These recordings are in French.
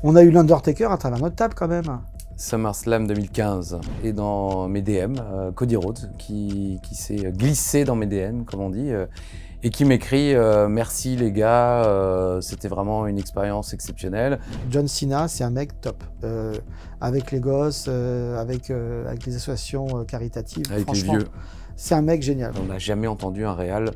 On a eu l'Undertaker à travers notre table quand même. SummerSlam 2015 et dans mes DM, Cody Rhodes qui s'est glissé dans mes DM, comme on dit, et qui m'écrit merci les gars, c'était vraiment une expérience exceptionnelle. John Cena, c'est un mec top. Avec les gosses, avec les associations caritatives, Avec les franchement, vieux. c'est un mec génial. On n'a jamais entendu un réal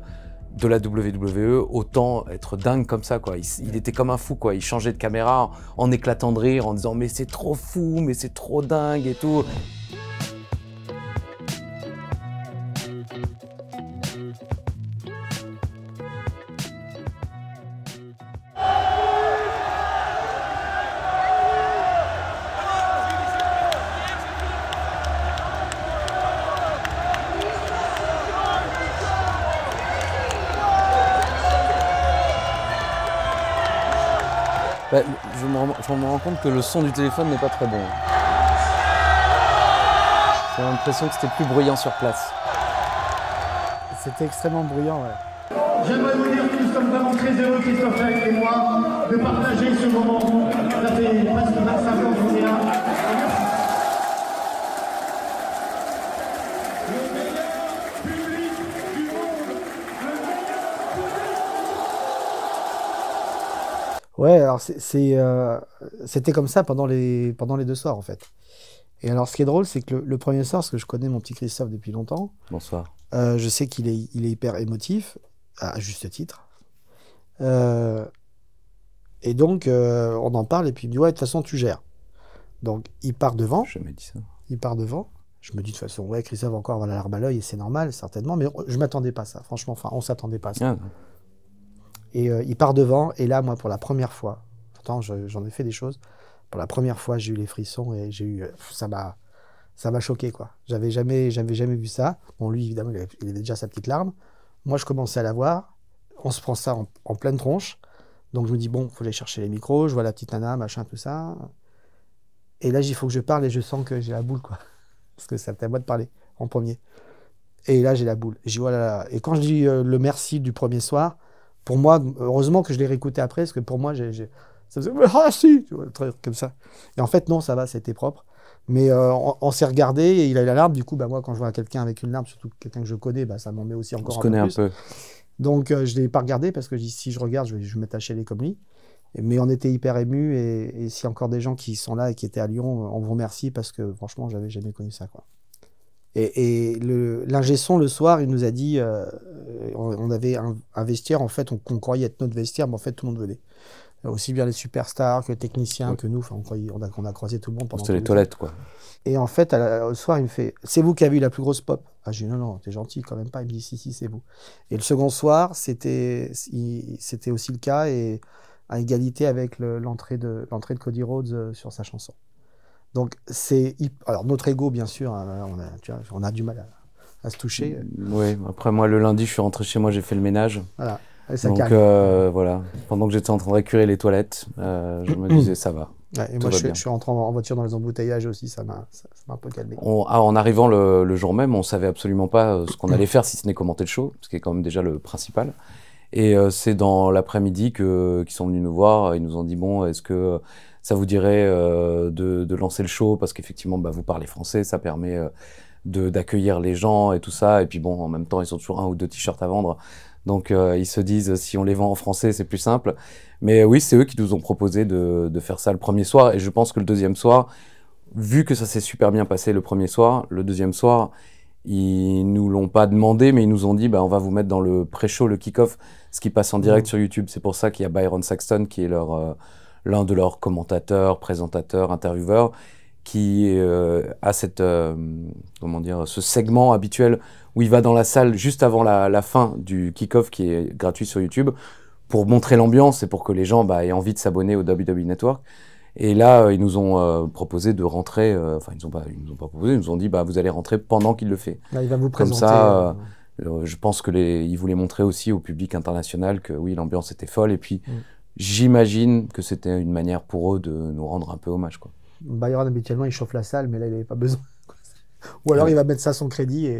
de la WWE autant être dingue comme ça, quoi. Il était comme un fou, quoi. Il changeait de caméra en éclatant de rire, en disant mais c'est trop fou, mais c'est trop dingue et tout. Bah, je me rends compte que le son du téléphone n'est pas très bon. J'ai l'impression que c'était plus bruyant sur place. C'était extrêmement bruyant, ouais. J'aimerais vous dire que nous sommes vraiment très heureux, Christopher et moi, de partager ce moment. Ça fait presque 25 ans qu'on est là. Le meilleur public du monde. Ouais, alors c'était comme ça pendant les 2 soirs en fait. Et alors ce qui est drôle, c'est que le premier soir, parce que je connais mon petit Christophe depuis longtemps, Bonsoir. je sais qu'il est hyper émotif, à juste titre. Et donc on en parle et puis il me dit ouais, de toute façon tu gères. Donc il part devant. J'ai jamais dit ça. Il part devant. Je me dis de toute façon, ouais, Christophe va encore avoir la larme à l'œil et c'est normal, certainement, mais je m'attendais pas à ça, franchement, enfin, on s'attendait pas à ça. Ah, Et il part devant, et là, moi, pour la première fois, pourtant j'en ai fait des choses, pour la première fois, j'ai eu les frissons et j'ai eu, ça m'a choqué, quoi. J'avais jamais vu ça. Bon, lui, évidemment, il avait déjà sa petite larme. Moi, je commençais à la voir. On se prend ça en pleine tronche. Donc, je me dis, bon, faut aller chercher les micros. Je vois la petite nana, machin, tout ça. Et là, il faut que je parle et je sens que j'ai la boule, quoi. Parce que c'est à moi de parler en premier. Et là, j'ai la boule. Et je dis, oh là là. Et quand je dis le merci du premier soir, pour moi, heureusement que je l'ai réécouté après, parce que pour moi, ça faisait ah si, tu vois, un truc comme ça. Et en fait, non, ça va, c'était propre. Mais on s'est regardé et il a eu la larme. Du coup, bah, moi, quand je vois quelqu'un avec une larme, surtout quelqu'un que je connais, bah, ça m'en met aussi on encore se un connaît peu un plus. peu. Donc, je ne l'ai pas regardé parce que si je regarde, je vais m'attacher les comme lui. Mais on était hyper émus et s'il y a encore des gens qui sont là et qui étaient à Lyon, on vous remercie parce que franchement, j'avais jamais connu ça, quoi. Et l'ingé son, le soir, il nous a dit, on avait un vestiaire, en fait, qu'on croyait être notre vestiaire, mais en fait, tout le monde venait. Aussi bien les superstars que les techniciens, que nous, enfin, on a croisé tout le monde pendant C'était les tout le toilettes, quoi. Et en fait, au soir, il me fait, c'est vous qui avez eu la plus grosse pop? Ah, j'ai dit, non, non, t'es gentil quand même pas. Il me dit, si, c'est vous. Et le second soir, c'était aussi le cas, et à égalité avec l'entrée de Cody Rhodes sur sa chanson. Donc, alors, notre ego, bien sûr, hein, on a du mal à se toucher. Oui, après moi, le lundi, je suis rentré chez moi, j'ai fait le ménage. Voilà. Et ça Donc calme. voilà, pendant que j'étais en train de récurer les toilettes, je me disais ça va. Ouais, et tout moi, va je bien. suis rentré en voiture dans les embouteillages aussi, ça m'a un peu calmé. En arrivant le jour même, on savait absolument pas ce qu'on allait faire si ce n'est commenter le show, ce qui est quand même déjà le principal. Et c'est dans l'après-midi qu'ils sont venus nous voir, ils nous ont dit bon, est-ce que ça vous dirait de lancer le show parce qu'effectivement bah, vous parlez français, ça permet d'accueillir les gens et tout ça. Et puis bon, en même temps, ils ont toujours 1 ou 2 t-shirts à vendre. Donc ils se disent si on les vend en français, c'est plus simple. Mais oui, c'est eux qui nous ont proposé de faire ça le premier soir. Et je pense que le deuxième soir, vu que ça s'est super bien passé le premier soir, le deuxième soir, ils nous l'ont pas demandé, mais ils nous ont dit bah, on va vous mettre dans le pré-show, le kick-off, ce qui passe en direct sur YouTube. C'est pour ça qu'il y a Byron Saxton qui est l'un de leurs commentateurs, présentateurs, intervieweurs, qui a comment dire, ce segment habituel où il va dans la salle juste avant la fin du kick-off qui est gratuit sur YouTube pour montrer l'ambiance et pour que les gens bah, aient envie de s'abonner au WWE Network. Et là, ils nous ont proposé de rentrer, enfin ils nous ont pas proposé, ils nous ont dit bah, vous allez rentrer pendant qu'il le fait. Là, il va vous Comme présenter. ça, je pense que ils voulaient montrer aussi au public international que oui, l'ambiance était folle. Et puis, j'imagine que c'était une manière pour eux de nous rendre un peu hommage, quoi. Byron, habituellement, il chauffe la salle, mais là, il n'avait pas besoin. Ou alors, il va mettre ça à son crédit.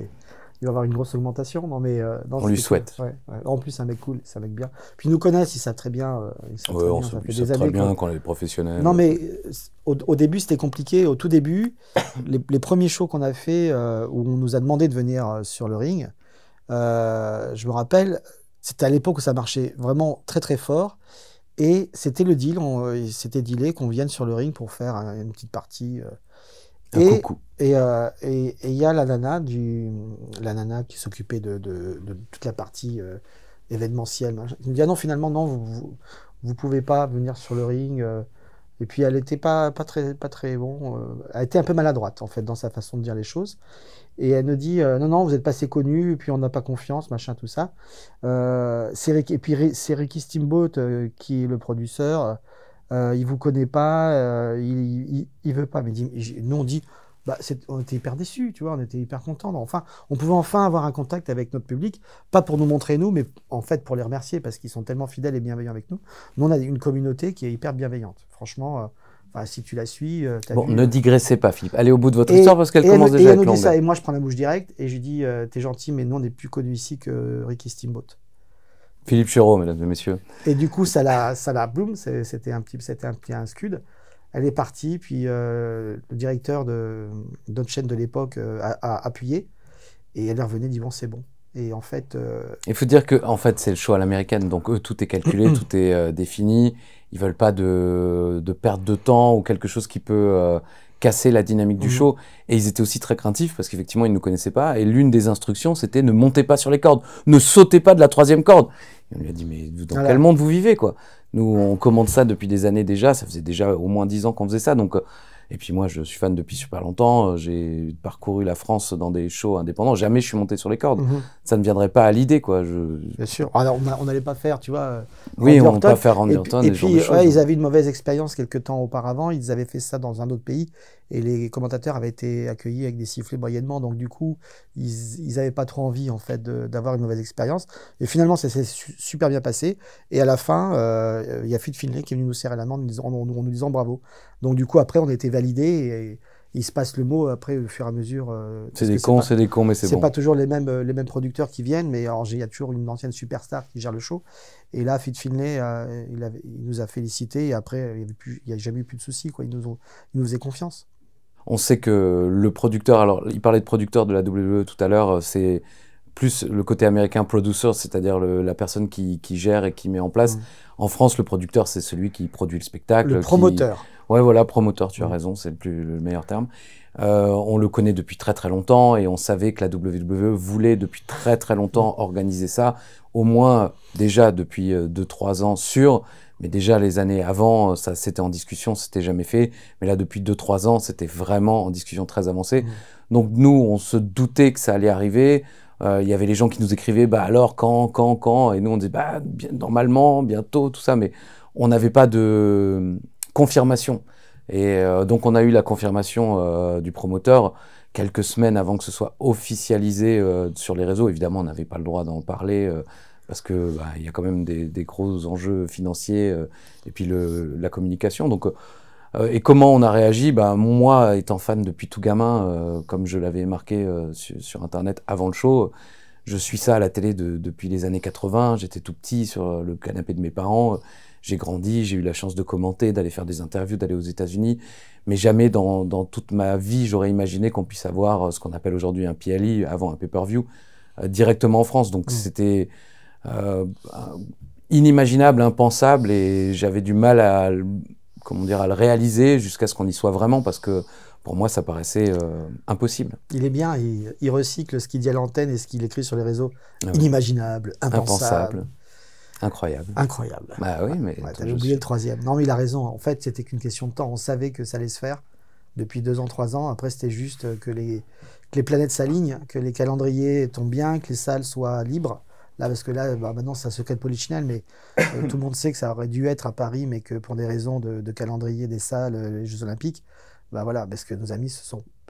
il va avoir une grosse augmentation. Non, mais, non, On lui c'était souhaite. cool. Ouais, ouais. En plus, c'est un mec cool, c'est un mec bien. Puis ils nous connaissent, ils savent très bien. Ouais, on ça sait fait ils savent des très années bien qu'on- qu'on est des professionnels. Non, mais au début, c'était compliqué. Au tout début, les premiers shows qu'on a fait, où on nous a demandé de venir sur le ring, je me rappelle, c'était à l'époque où ça marchait vraiment très très fort. Et c'était le deal, il s'était dealé qu'on vienne sur le ring pour faire une petite partie. Un Et coucou. et il y a la nana qui s'occupait de toute la partie événementielle. Machin. Il nous dit, ah non, finalement, non, vous pouvez pas venir sur le ring. Et puis elle était pas très bon. Elle était un peu maladroite, en fait, dans sa façon de dire les choses. Et elle nous dit, non, non, vous êtes pas assez connu, et puis on n'a pas confiance, machin, tout ça. Et puis c'est Ricky Steamboat qui est le producteur. Il vous connaît pas, il veut pas. Mais nous on dit, bah, on était hyper déçus, tu vois, on était hyper contents. Enfin, on pouvait enfin avoir un contact avec notre public, pas pour nous montrer nous, mais en fait pour les remercier parce qu'ils sont tellement fidèles et bienveillants avec nous. Nous on a une communauté qui est hyper bienveillante. Franchement, si tu la suis, t'as Bon, vu, ne digressez pas, Philippe. Allez au bout de votre et, histoire parce qu'elle et commence elle, déjà à elle être nous dit longue. ça, et moi je prends la mouche directe et je lui dis, t'es gentil, mais nous on est plus connus ici que Ricky Steamboat. Philippe Chéreau, mesdames et messieurs. Et du coup, boum, c'était un scud. Elle est partie, puis le directeur de notre chaîne de l'époque a appuyé, et elle est revenue, dit bon, c'est bon. Et en fait, Il faut dire que en fait, c'est le show à l'américaine, donc eux, tout est calculé, tout est défini. Ils veulent pas de perte de temps ou quelque chose qui peut casser la dynamique du show. Et ils étaient aussi très craintifs parce qu'effectivement, ils ne nous connaissaient pas. Et l'une des instructions, c'était ne montez pas sur les cordes, ne sautez pas de la 3e corde. Et on lui a dit, mais dans Voilà. quel monde vous vivez, quoi? Nous, on commande ça depuis des années déjà. Ça faisait déjà au moins 10 ans qu'on faisait ça. Donc, et puis moi, je suis fan depuis super longtemps. J'ai parcouru la France dans des shows indépendants. Jamais je suis monté sur les cordes. Ça ne viendrait pas à l'idée, quoi. bien sûr, alors, on n'allait pas faire, tu vois. Oui, Randy on ne peut Orton. pas faire Randy Orton et Et ce genre puis, de choses. ouais, ils avaient une mauvaise expérience quelques temps auparavant. Ils avaient fait ça dans un autre pays et les commentateurs avaient été accueillis avec des sifflets moyennement. Donc, du coup, ils n'avaient pas trop envie, en fait, d'avoir une mauvaise expérience. Et finalement, ça s'est super bien passé. Et à la fin, il y a Fit Finlay qui est venu nous serrer la main en nous disant bravo. Donc, du coup, après, on a été validés et il se passe le mot après, au fur et à mesure. C'est des cons, mais c'est bon. C'est pas toujours les mêmes producteurs qui viennent, mais il y a toujours une ancienne superstar qui gère le show. Et là, Fit Finlay, il nous a félicité et après, il n'y a jamais eu plus de soucis, quoi. Il nous faisait confiance. On sait que le producteur, alors il parlait de producteur de la WWE tout à l'heure, c'est plus le côté américain producer, c'est-à-dire la personne qui gère et qui met en place. En France, le producteur, c'est celui qui produit le spectacle. Le promoteur. Ouais, voilà, promoteur, tu as raison, c'est le meilleur terme. On le connaît depuis très très longtemps et on savait que la WWE voulait depuis très très longtemps organiser ça, au moins déjà depuis 2-3 ans sûr, mais déjà les années avant, ça c'était en discussion, c'était jamais fait, mais là depuis 2-3 ans, c'était vraiment en discussion très avancée. Donc nous, on se doutait que ça allait arriver. Il y avait les gens qui nous écrivaient, bah alors quand, et nous on disait, bah normalement, bientôt, tout ça, mais on n'avait pas de confirmation. Et donc on a eu la confirmation du promoteur quelques semaines avant que ce soit officialisé sur les réseaux. Évidemment, on n'avait pas le droit d'en parler parce que il y a quand même des gros enjeux financiers et puis la communication. Donc et comment on a réagi? Moi, étant fan depuis tout gamin, comme je l'avais marqué sur Internet avant le show, je suis ça à la télé depuis les années 80. J'étais tout petit sur le canapé de mes parents. J'ai grandi, j'ai eu la chance de commenter, d'aller faire des interviews, d'aller aux États-Unis. Mais jamais dans toute ma vie, j'aurais imaginé qu'on puisse avoir ce qu'on appelle aujourd'hui un PLE, avant un pay-per-view, directement en France. Donc c'était inimaginable, impensable, et j'avais du mal à le réaliser jusqu'à ce qu'on y soit vraiment, parce que pour moi, ça paraissait impossible. Il est bien, il recycle ce qu'il dit à l'antenne et ce qu'il écrit sur les réseaux. Ah oui. Inimaginable, impensable. Incroyable. Incroyable. Bah oui, mais ouais, t'avais oublié le troisième. Non, mais il a raison. En fait, c'était qu'une question de temps. On savait que ça allait se faire depuis 2 ans, 3 ans. Après, c'était juste que les planètes s'alignent, que les calendriers tombent bien, que les salles soient libres. Là, parce que là, maintenant, c'est un secret de polichinelle, mais tout le monde sait que ça aurait dû être à Paris, mais que pour des raisons de calendrier des salles, les Jeux Olympiques, voilà, parce que nos amis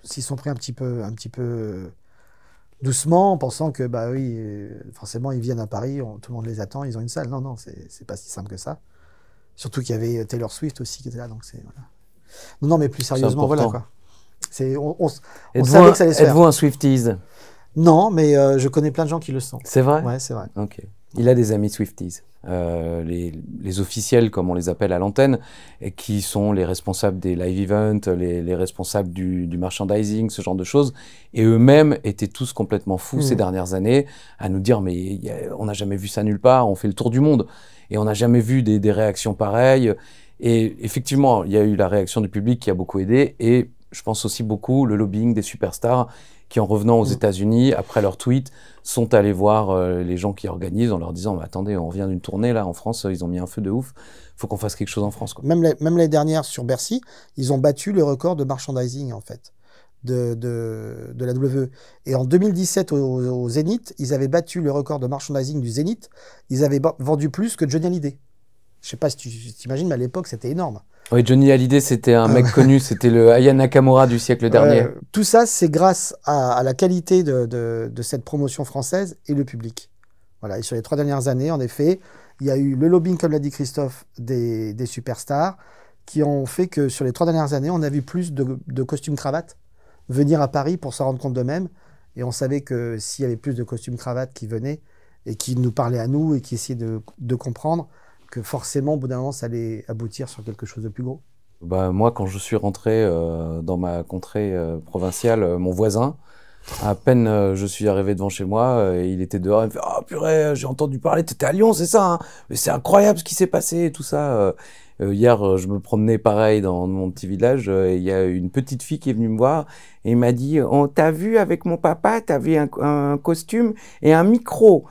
s'y sont pris un petit peu doucement, en pensant que, oui, forcément, ils viennent à Paris, tout le monde les attend, ils ont une salle. Non, non, c'est pas si simple que ça. Surtout qu'il y avait Taylor Swift aussi qui était là, donc c'est... Voilà. Non, mais plus sérieusement, voilà, quoi. On savait que ça allait se faire. Êtes-vous un Swifties? Non, mais je connais plein de gens qui le sont. C'est vrai? Ouais, c'est vrai. Ok. Il a des amis Swifties. Les officiels, comme on les appelle à l'antenne, et qui sont les responsables des live events, les responsables du merchandising, ce genre de choses, et eux-mêmes étaient tous complètement fous ces dernières années à nous dire mais on n'a jamais vu ça nulle part, on fait le tour du monde et on n'a jamais vu des réactions pareilles. Et effectivement, il y a eu la réaction du public qui a beaucoup aidé, et je pense aussi beaucoup le lobbying des superstars qui, en revenant aux États-Unis, après leur tweet, sont allés voir les gens qui organisent en leur disant bah, « Attendez, on revient d'une tournée, là, en France, ils ont mis un feu de ouf, faut qu'on fasse quelque chose en France. » quoi. Même l'année dernière, sur Bercy, ils ont battu le record de merchandising, en fait, de la WWE. Et en 2017, au Zénith, ils avaient battu le record de merchandising du Zénith. Ils avaient vendu plus que Johnny Hallyday. Je sais pas si tu t'imagines, mais à l'époque, c'était énorme. Oui, Johnny Hallyday, c'était un mec connu, c'était le Aya Nakamura du siècle dernier. Tout ça, c'est grâce à la qualité de cette promotion française et le public. Voilà. Et sur les 3 dernières années, en effet, il y a eu le lobbying, comme l'a dit Christophe, des superstars, qui ont fait que sur les 3 dernières années, on a vu plus de costumes-cravates venir à Paris pour s'en rendre compte d'eux-mêmes. Et on savait que s'il y avait plus de costumes-cravates qui venaient et qui nous parlaient à nous et qui essayaient de comprendre, que forcément, au bout d'un moment, ça allait aboutir sur quelque chose de plus gros. Bah, moi, quand je suis rentré dans ma contrée provinciale, mon voisin, à peine je suis arrivé devant chez moi, il était dehors, il me fait « Ah, purée, j'ai entendu parler, t'étais à Lyon, c'est ça hein? Mais c'est incroyable ce qui s'est passé et tout ça. » Hier, je me promenais pareil dans mon petit village, et il y a une petite fille qui est venue me voir et il m'a dit « On t'a vu avec mon papa, t'avais un costume et un micro. »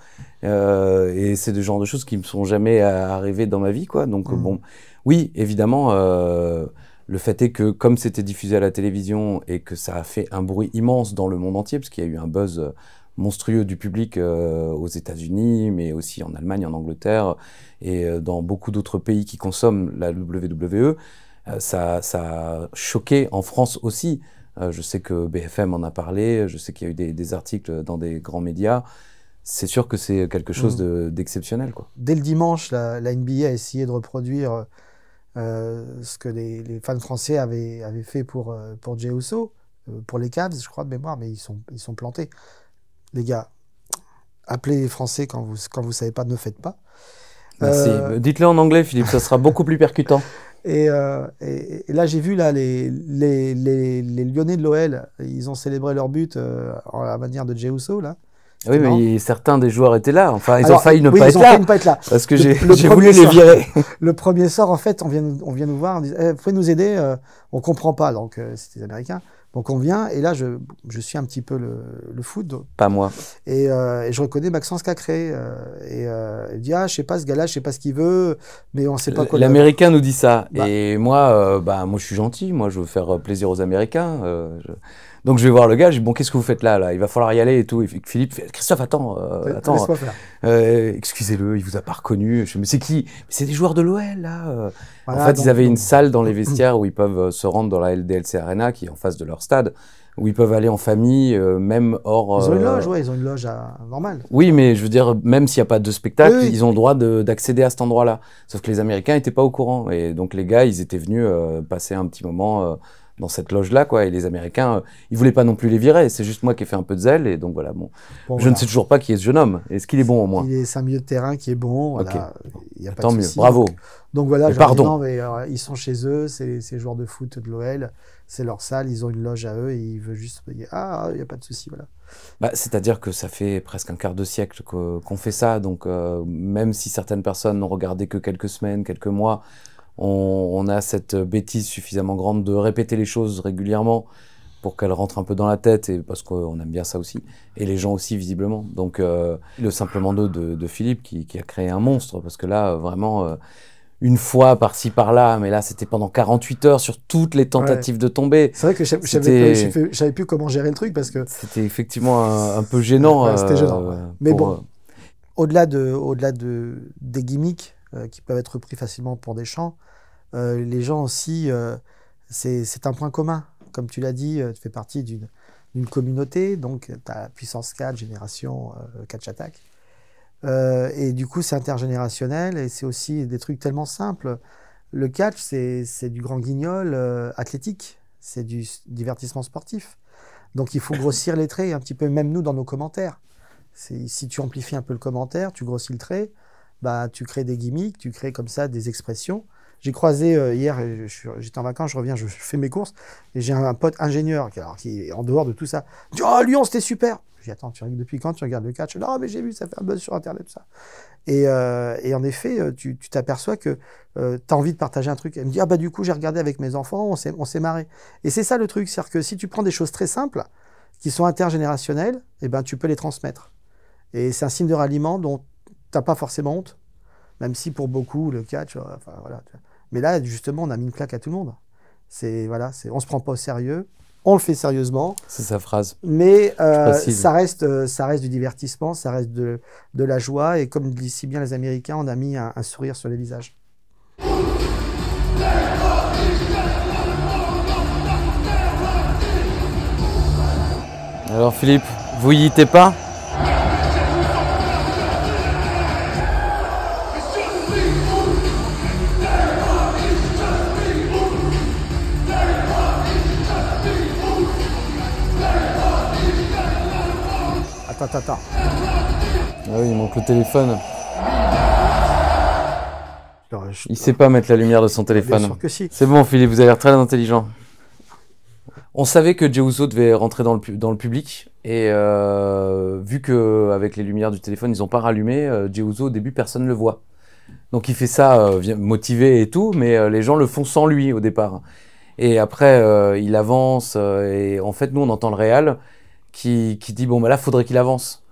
Et c'est le genre de choses qui me sont jamais arrivées dans ma vie, quoi. Donc bon, oui, évidemment, le fait est que comme c'était diffusé à la télévision et que ça a fait un bruit immense dans le monde entier, parce qu'il y a eu un buzz monstrueux du public aux États-Unis, mais aussi en Allemagne, en Angleterre et dans beaucoup d'autres pays qui consomment la WWE, ça a choqué en France aussi. Je sais que BFM en a parlé, je sais qu'il y a eu des articles dans des grands médias. C'est sûr que c'est quelque chose d'exceptionnel, quoi. Dès le dimanche, la NBA a essayé de reproduire ce que les fans français avaient fait pour Jey Uso, pour les Cavs, je crois, de mémoire, mais ils sont plantés. Les gars, appelez les Français quand vous savez pas, ne faites pas. Merci. Dites-le en anglais, Philippe, ça sera beaucoup plus percutant. Et là, j'ai vu là, les Lyonnais de l'OL, ils ont célébré leur but à la manière de Jey Uso, là. Oui, mais certains des joueurs étaient là. Enfin, ils ont failli ne pas être là. Parce que j'ai voulu les virer. Le premier sort, en fait, on vient nous voir, on dit vous pouvez nous aider, on comprend pas. Donc, c'était les Américains. Donc, on vient, et là, je suis un petit peu le foot. Pas moi. Et je reconnais Maxence Cacré. Il dit je sais pas, ce gars-là, je sais pas ce qu'il veut, mais on sait pas quoi. L'Américain nous dit ça. Et moi, moi, je suis gentil. Moi, je veux faire plaisir aux Américains. Donc je vais voir le gars, je dis bon, qu'est-ce que vous faites là, il va falloir y aller et tout. Et Philippe fait Christophe, attends, laisse-moi faire. Excusez-le, il vous a pas reconnu. Je dis, mais c'est qui? C'est des joueurs de l'OL là. Voilà, en fait, ils avaient une salle dans les vestiaires où ils peuvent se rendre dans la LDLC Arena qui est en face de leur stade, où ils peuvent aller en famille, même hors. Ils ont une loge, ils ont une loge normale. Oui, mais je veux dire, même s'il n'y a pas de spectacle, ils ont le droit d'accéder à cet endroit-là. Sauf que les Américains n'étaient pas au courant, et donc les gars, ils étaient venus passer un petit moment. Dans cette loge-là, quoi. Et les Américains, ils voulaient pas non plus les virer. C'est juste moi qui ai fait un peu de zèle. Et donc voilà, je ne sais toujours pas qui est ce jeune homme. Est-ce qu'il est bon au moins? C'est un milieu de terrain qui est bon. Voilà. Okay. Tant mieux, bravo. Donc voilà, pardon. Non, mais, ils sont chez eux, c'est les joueurs de foot de l'OL, c'est leur salle, ils ont une loge à eux et ils veulent juste payer. Il n'y a pas de souci, voilà. C'est-à-dire que ça fait presque un quart de siècle qu'on fait ça. Donc même si certaines personnes n'ont regardé que quelques semaines, quelques mois, on a cette bêtise suffisamment grande de répéter les choses régulièrement pour qu'elles rentrent un peu dans la tête, et parce qu'on aime bien ça aussi, et les gens aussi visiblement. Donc le simplement de Philippe qui a créé un monstre, parce que là vraiment une fois par-ci par-là, mais là c'était pendant 48 heures sur toutes les tentatives de tomber. C'est vrai que je savais plus comment gérer le truc, parce que c'était effectivement un peu gênant. C'était gênant. Mais bon, au-delà des gimmicks qui peuvent être pris facilement pour des chants, les gens aussi, c'est un point commun. Comme tu l'as dit, tu fais partie d'une communauté, donc tu as Puissance 4, Génération Catch Attack. Et du coup, c'est intergénérationnel, et c'est aussi des trucs tellement simples. Le catch, c'est du grand guignol athlétique, c'est du divertissement sportif. Donc il faut grossir les traits un petit peu, même nous dans nos commentaires. Si tu amplifies un peu le commentaire, tu grossis le trait, bah, tu crées des gimmicks, tu crées comme ça des expressions. J'ai croisé hier, j'étais en vacances, je reviens, je fais mes courses, et j'ai un pote ingénieur qui est en dehors de tout ça. Il dit « Oh, Lyon, c'était super !» Je dis « Attends, depuis quand tu regardes le catch ?»« Non, mais j'ai vu, ça fait un buzz sur Internet, tout ça. » Et en effet, tu t'aperçois que tu as envie de partager un truc. Elle me dit « Ah bah du coup, j'ai regardé avec mes enfants, on s'est marré. » Et c'est ça le truc, c'est-à-dire que si tu prends des choses très simples, qui sont intergénérationnelles, eh ben, tu peux les transmettre. Et c'est un signe de ralliement dont tu n'as pas forcément honte, même si pour beaucoup, le catch, enfin voilà. Mais là, justement, on a mis une claque à tout le monde. Voilà, on se prend pas au sérieux, on le fait sérieusement. C'est sa phrase. Mais ça reste du divertissement, ça reste de la joie. Et comme disent si bien les Américains, on a mis un sourire sur les visages. Alors Philippe, vous y étiez pas ? Attends. Ah oui, il manque le téléphone. Alors, il sait pas mettre la lumière de son téléphone. Bien sûr que si. C'est bon Philippe, vous avez l'air très intelligent. On savait que Jey Uso devait rentrer dans le public et vu que avec les lumières du téléphone ils n'ont pas rallumé, Jey Uso au début personne ne le voit. Donc il fait ça motivé et tout, mais les gens le font sans lui au départ. Et après il avance et en fait nous on entend le réal qui dit bon bah là faudrait qu'il avance.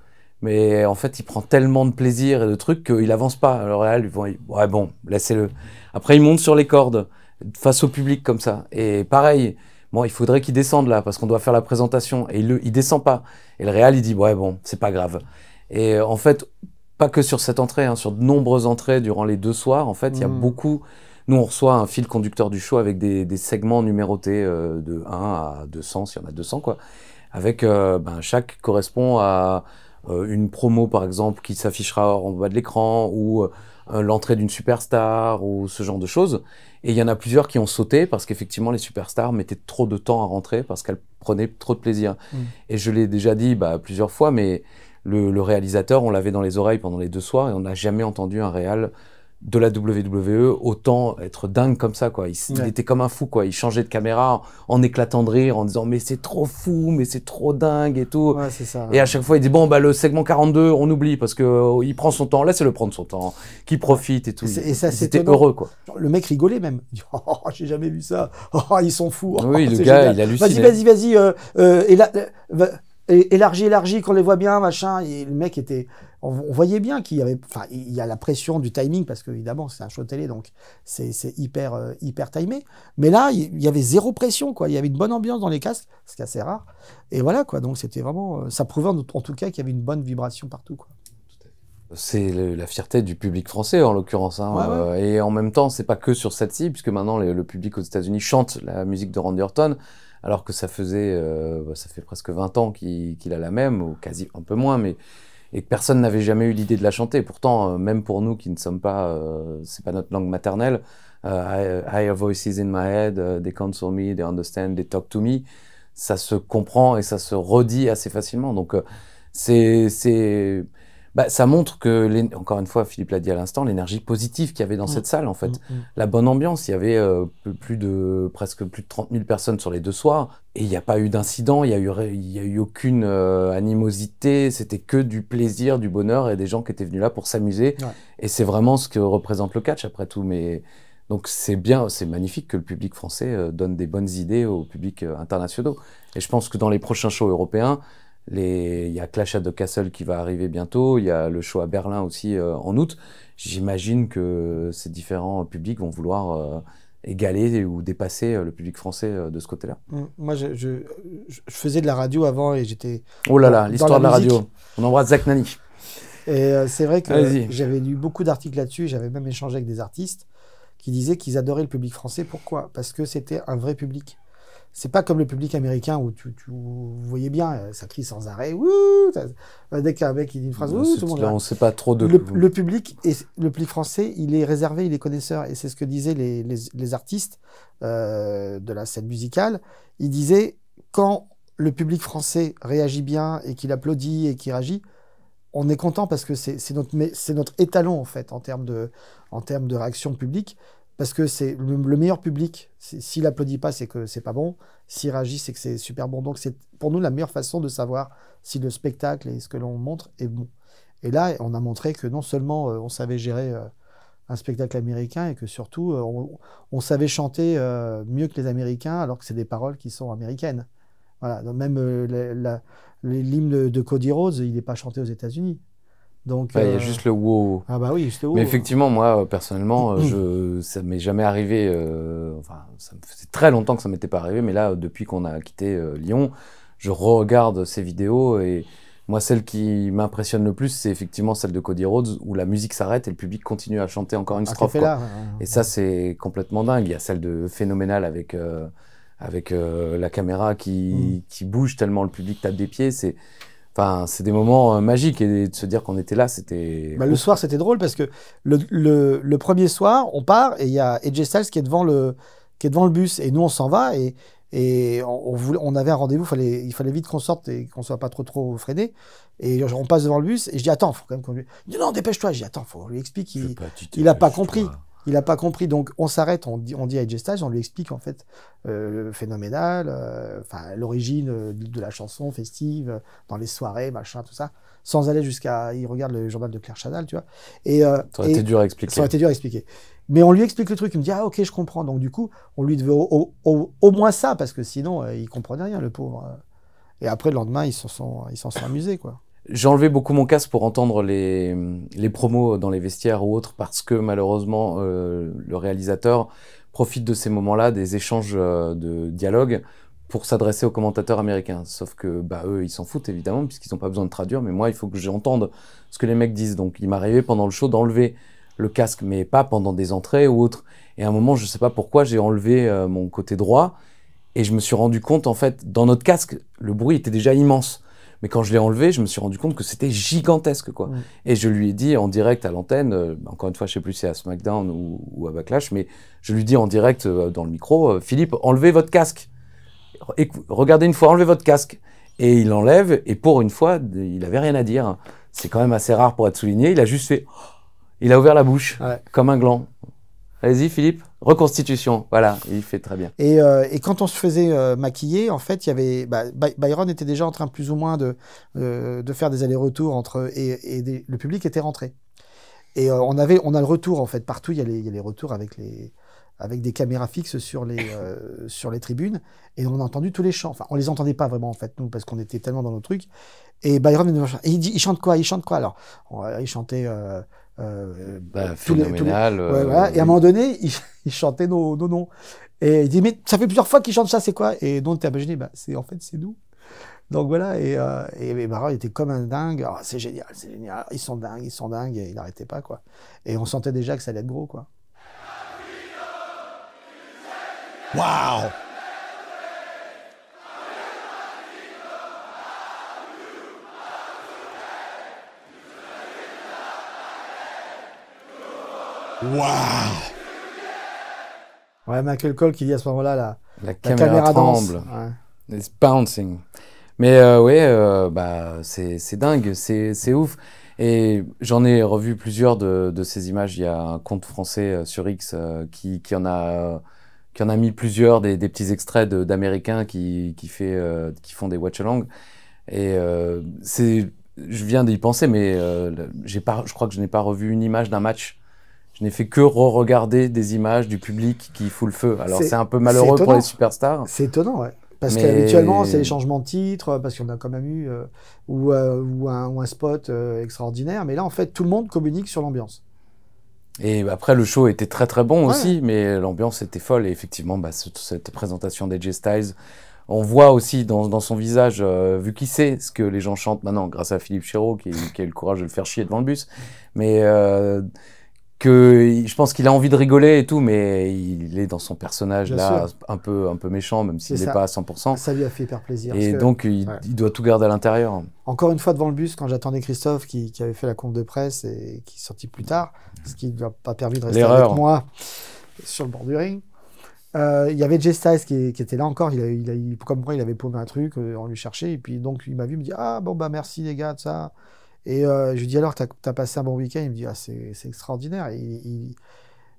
Mais en fait il prend tellement de plaisir et de trucs qu'il avance pas. Alors le réal ouais bon laissez-le. Après il monte sur les cordes face au public comme ça et pareil. Bon, il faudrait qu'il descende là, parce qu'on doit faire la présentation. Et il descend pas. Et le réal, il dit, ouais, bon, c'est pas grave. Et en fait, pas que sur cette entrée, hein, sur de nombreuses entrées durant les 2 soirs, en fait, il y a beaucoup... Nous, on reçoit un fil conducteur du show avec des segments numérotés de 1 à 200, s'il y en a 200, quoi. Avec, chaque correspond à une promo, par exemple, qui s'affichera en bas de l'écran, ou l'entrée d'une superstar, ou ce genre de choses. Et il y en a plusieurs qui ont sauté parce qu'effectivement les superstars mettaient trop de temps à rentrer parce qu'elles prenaient trop de plaisir. Et je l'ai déjà dit plusieurs fois, mais le réalisateur, on l'avait dans les oreilles pendant les 2 soirs et on n'a jamais entendu un réal de la WWE autant être dingue comme ça, quoi. Il était comme un fou, quoi. Il changeait de caméra en éclatant de rire, en disant mais c'est trop fou, mais c'est trop dingue et tout. Ouais, c'est ça. Et à chaque fois il dit bon le segment 42 on oublie parce que il prend son temps, laissez-le prendre son temps, qu'il profite et tout. Et ça, c'était heureux, quoi. Le mec rigolait même. Il dit oh j'ai jamais vu ça. Oh ils sont fous. Oui le gars génial. Il hallucinait. Vas-y. Élargis, qu'on les voit bien, machin. Et le mec était... On voyait bien qu'il y avait... Enfin, il y a la pression du timing, parce qu'évidemment, c'est un show télé, donc c'est hyper timé. Mais là, il y avait zéro pression, quoi. Il y avait une bonne ambiance dans les casques, ce qui est assez rare. Et voilà, quoi. Donc, c'était vraiment... Ça prouvait en tout cas qu'il y avait une bonne vibration partout, quoi. C'est la fierté du public français, en l'occurrence. Hein. Ouais. Et en même temps, c'est pas que sur cette-ci, puisque maintenant, le public aux États-Unis chante la musique de Randy Orton, alors que ça fait presque 20 ans qu'il a la même, ou quasi un peu moins, mais et que personne n'avait jamais eu l'idée de la chanter. Pourtant, même pour nous qui ne sommes pas, c'est pas notre langue maternelle, I hear voices in my head, they console me, they understand, they talk to me, ça se comprend et ça se redit assez facilement. Donc ça montre que, encore une fois, Philippe l'a dit à l'instant, l'énergie positive qu'il y avait dans cette salle, en fait. La bonne ambiance, il y avait presque plus de 30 000 personnes sur les 2 soirs, et il n'y a pas eu d'incident, il y a eu aucune animosité, c'était que du plaisir, du bonheur, et des gens qui étaient venus là pour s'amuser. Ouais. Et c'est vraiment ce que représente le catch, après tout. Donc c'est bien, c'est magnifique que le public français donne des bonnes idées au public internationaux. Et je pense que dans les prochains shows européens, il y a Clash at the Castle qui va arriver bientôt, il y a le show à Berlin aussi en août. J'imagine que ces différents publics vont vouloir égaler ou dépasser le public français de ce côté-là. Moi, je faisais de la radio avant et j'étais... Oh là là, l'histoire de la radio. On embrasse Zach Nani. Et c'est vrai que j'avais lu beaucoup d'articles là-dessus, j'avais même échangé avec des artistes qui disaient qu'ils adoraient le public français. Pourquoi ? Parce que c'était un vrai public. C'est pas comme le public américain où vous voyez bien, ça crie sans arrêt. Dès qu'un mec il dit une phrase, tout le monde là, on sait pas trop de... Le public français, il est réservé, il est connaisseur. Et c'est ce que disaient les artistes de la scène musicale. Ils disaient, quand le public français réagit bien et qu'il applaudit et qu'il réagit, on est content parce que c'est notre étalon en fait en termes de réaction publique, parce que c'est le meilleur public. S'il applaudit pas, c'est que c'est pas bon. S'il réagit, c'est que c'est super bon. Donc c'est pour nous la meilleure façon de savoir si le spectacle et ce que l'on montre est bon. Et là, on a montré que non seulement on savait gérer un spectacle américain et que surtout on savait chanter mieux que les Américains, alors que c'est des paroles qui sont américaines. Voilà. Donc même l'hymne de Cody Rhodes, il n'est pas chanté aux États-Unis. Donc il y a juste le wow. Ah bah oui, juste le wow. Mais effectivement, moi personnellement, ça m'est jamais arrivé. Enfin, ça me faisait très longtemps que ça m'était pas arrivé, mais là, depuis qu'on a quitté Lyon, je re-regarde ces vidéos et moi, celle qui m'impressionne le plus, c'est effectivement celle de Cody Rhodes, où la musique s'arrête et le public continue à chanter encore une strophe. Et ça, c'est complètement dingue. Il y a celle de Phénoménal avec la caméra qui bouge tellement le public tape des pieds. Enfin, c'est des moments magiques, et de se dire qu'on était là, c'était... Bah, le soir, c'était drôle parce que le premier soir, on part et il y a AJ Styles qui est devant le bus, et nous, on s'en va et on avait un rendez-vous, il fallait vite qu'on sorte et qu'on soit pas trop freiné. Et on passe devant le bus et je dis attends, faut quand même qu'on lui... Il dit non, dépêche-toi. Je dis attends, faut lui expliquer. Il a pas compris. Il n'a pas compris, donc on s'arrête, on dit à AJ Styles, on lui explique en fait Phénoménal, l'origine de la chanson festive, dans les soirées, machin, tout ça, sans aller jusqu'à... Il regarde le journal de Claire Chazal, tu vois. Ça aurait été dur à expliquer. Ça aurait été dur à expliquer. Mais on lui explique le truc, il me dit ah ok, je comprends. Donc du coup, on lui devait au moins ça, parce que sinon, il comprenait rien, le pauvre. Et après, le lendemain, ils s'en sont amusés, quoi. J'ai enlevé beaucoup mon casque pour entendre les promos dans les vestiaires ou autres, parce que malheureusement, le réalisateur profite de ces moments-là, des échanges de dialogue, pour s'adresser aux commentateurs américains. Sauf que eux, ils s'en foutent évidemment, puisqu'ils n'ont pas besoin de traduire, mais moi, il faut que j'entende ce que les mecs disent. Donc il m'arrivait pendant le show d'enlever le casque, mais pas pendant des entrées ou autres. Et à un moment, je sais pas pourquoi, j'ai enlevé mon côté droit, et je me suis rendu compte, en fait, dans notre casque, le bruit était déjà immense. Mais quand je l'ai enlevé, je me suis rendu compte que c'était gigantesque, quoi. Et je lui ai dit en direct à l'antenne, encore une fois, je sais plus si c'est à SmackDown ou à Backlash, mais je lui dis en direct dans le micro, Philippe, enlevez votre casque. Regardez une fois, enlevez votre casque. Et il l'enlève, et pour une fois, il avait rien à dire. C'est quand même assez rare pour être souligné. Il a juste fait, il a ouvert la bouche, comme un gland. Allez-y, Philippe. Reconstitution, voilà, il fait très bien. Et quand on se faisait maquiller, en fait, il y avait Byron était déjà en train plus ou moins de faire des allers-retours entre le public était rentré. Et on a le retour en fait partout. Il y a les retours avec des caméras fixes sur les tribunes, et on a entendu tous les chants. Enfin, on les entendait pas vraiment en fait nous, parce qu'on était tellement dans nos trucs. Et Byron il dit il chante quoi alors il chantait Phénoménal. Voilà. Et à un moment donné, il chantait nos noms. Et il dit mais ça fait plusieurs fois qu'il chante ça, c'est quoi? Et nous on était imaginé, c'est nous. Donc voilà, et Byron était comme un dingue. Oh, c'est génial, ils sont dingues, et il n'arrêtait pas, quoi. Et on sentait déjà que ça allait être gros, quoi. Wow! Wow! Ouais, Michael Cole qui dit à ce moment-là, la caméra tremble. Ouais. It's bouncing. Mais c'est dingue, c'est ouf. Et j'en ai revu plusieurs de ces images. Il y a un compte français sur X qui en a mis plusieurs, des petits extraits d'Américains qui font des watch-along. Et je viens d'y penser, mais je crois que je n'ai pas revu une image d'un match. Je n'ai fait que re-regarder des images du public qui fout le feu. Alors c'est un peu malheureux pour les superstars. C'est étonnant, ouais. Parce qu'habituellement, c'est les changements de titre, parce qu'on a quand même eu ou un spot extraordinaire. Mais là, en fait, tout le monde communique sur l'ambiance. Et après, le show était très très bon aussi, mais l'ambiance était folle. Et effectivement, cette présentation d'AJ Styles, on voit aussi dans son visage, vu qu'il sait ce que les gens chantent maintenant, grâce à Philippe Chéreau, qui a eu le courage de le faire chier devant le bus. Mais je pense qu'il a envie de rigoler et tout, mais il est dans son personnage là, un peu méchant, même s'il n'est pas à 100%. Ça lui a fait hyper plaisir. Et donc, il doit tout garder à l'intérieur. Encore une fois, devant le bus, quand j'attendais Christophe, qui avait fait la conf de presse et qui est sorti plus tard, ce qui ne lui a pas permis de rester avec moi sur le bord du ring. Il y avait Jay Styles qui était là encore. Comme moi, il avait paumé un truc, on lui cherchait. Et puis donc, il m'a vu, il me dit ah bon bah merci les gars de ça. Et je lui dis alors t'as passé un bon week-end. Il me dit ah c'est extraordinaire.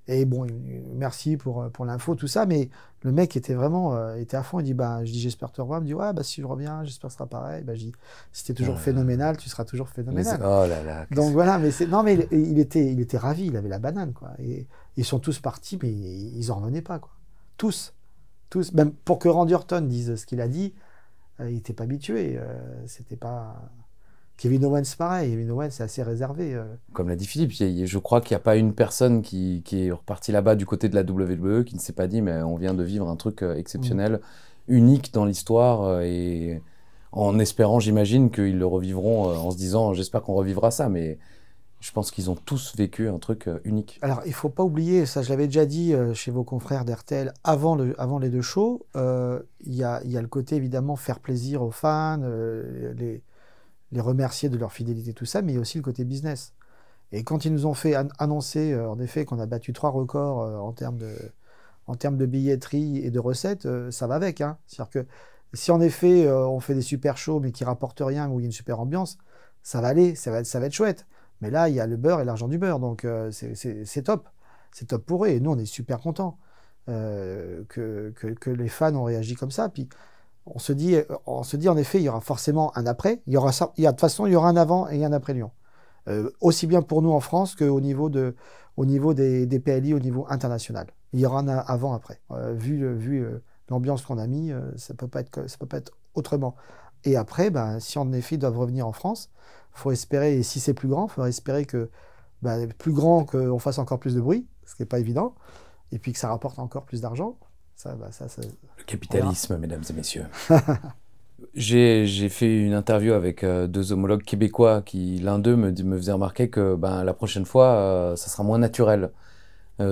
Et bon, merci pour l'info, tout ça, mais le mec était vraiment était à fond. Il dit bah, je dis j'espère te revoir. Il me dit ouais bah si je reviens, j'espère que ce sera pareil. Bah, je dis si t'es toujours phénoménal, tu seras toujours phénoménal. Oh là là. Donc voilà, mais non mais il était ravi, il avait la banane quoi. Et ils sont tous partis, mais ils en revenaient pas quoi. Tous, même pour que Randy Orton dise ce qu'il a dit, il n'était pas habitué. C'était pas. Kevin Owens, pareil. Kevin Owens, c'est assez réservé. Comme l'a dit Philippe, je crois qu'il n'y a pas une personne qui est repartie là-bas du côté de la WWE qui ne s'est pas dit mais on vient de vivre un truc exceptionnel, unique dans l'histoire et en espérant, j'imagine, qu'ils le revivront en se disant j'espère qu'on revivra ça, mais je pense qu'ils ont tous vécu un truc unique. Alors, il ne faut pas oublier, ça je l'avais déjà dit chez vos confrères d'RTL avant les deux shows, il y a le côté évidemment faire plaisir aux fans, les remercier de leur fidélité, tout ça, mais il y a aussi le côté business. Et quand ils nous ont fait annoncer, en effet, qu'on a battu 3 records en termes de billetterie et de recettes, ça va avec. Hein. C'est-à-dire que si en effet on fait des super shows mais qui rapportent rien, où il y a une super ambiance, ça va aller, ça va être chouette. Mais là, il y a le beurre et l'argent du beurre, donc c'est top. C'est top pour eux, et nous, on est super contents que les fans ont réagi comme ça. Puis on se dit en effet, il y aura forcément un après. De toute façon, il y aura un avant et un après Lyon. Aussi bien pour nous en France qu'au niveau des PLI au niveau international. Il y aura un avant-après. Vu l'ambiance qu'on a mis, ça peut pas être autrement. Et après, si en effet ils doivent revenir en France, faut espérer, et si c'est plus grand, il faut espérer que plus grand, qu'on fasse encore plus de bruit, ce qui n'est pas évident, et puis que ça rapporte encore plus d'argent. Le capitalisme, mesdames et messieurs. J'ai fait une interview avec 2 homologues québécois qui, l'un d'eux me faisait remarquer que la prochaine fois, ça sera moins naturel.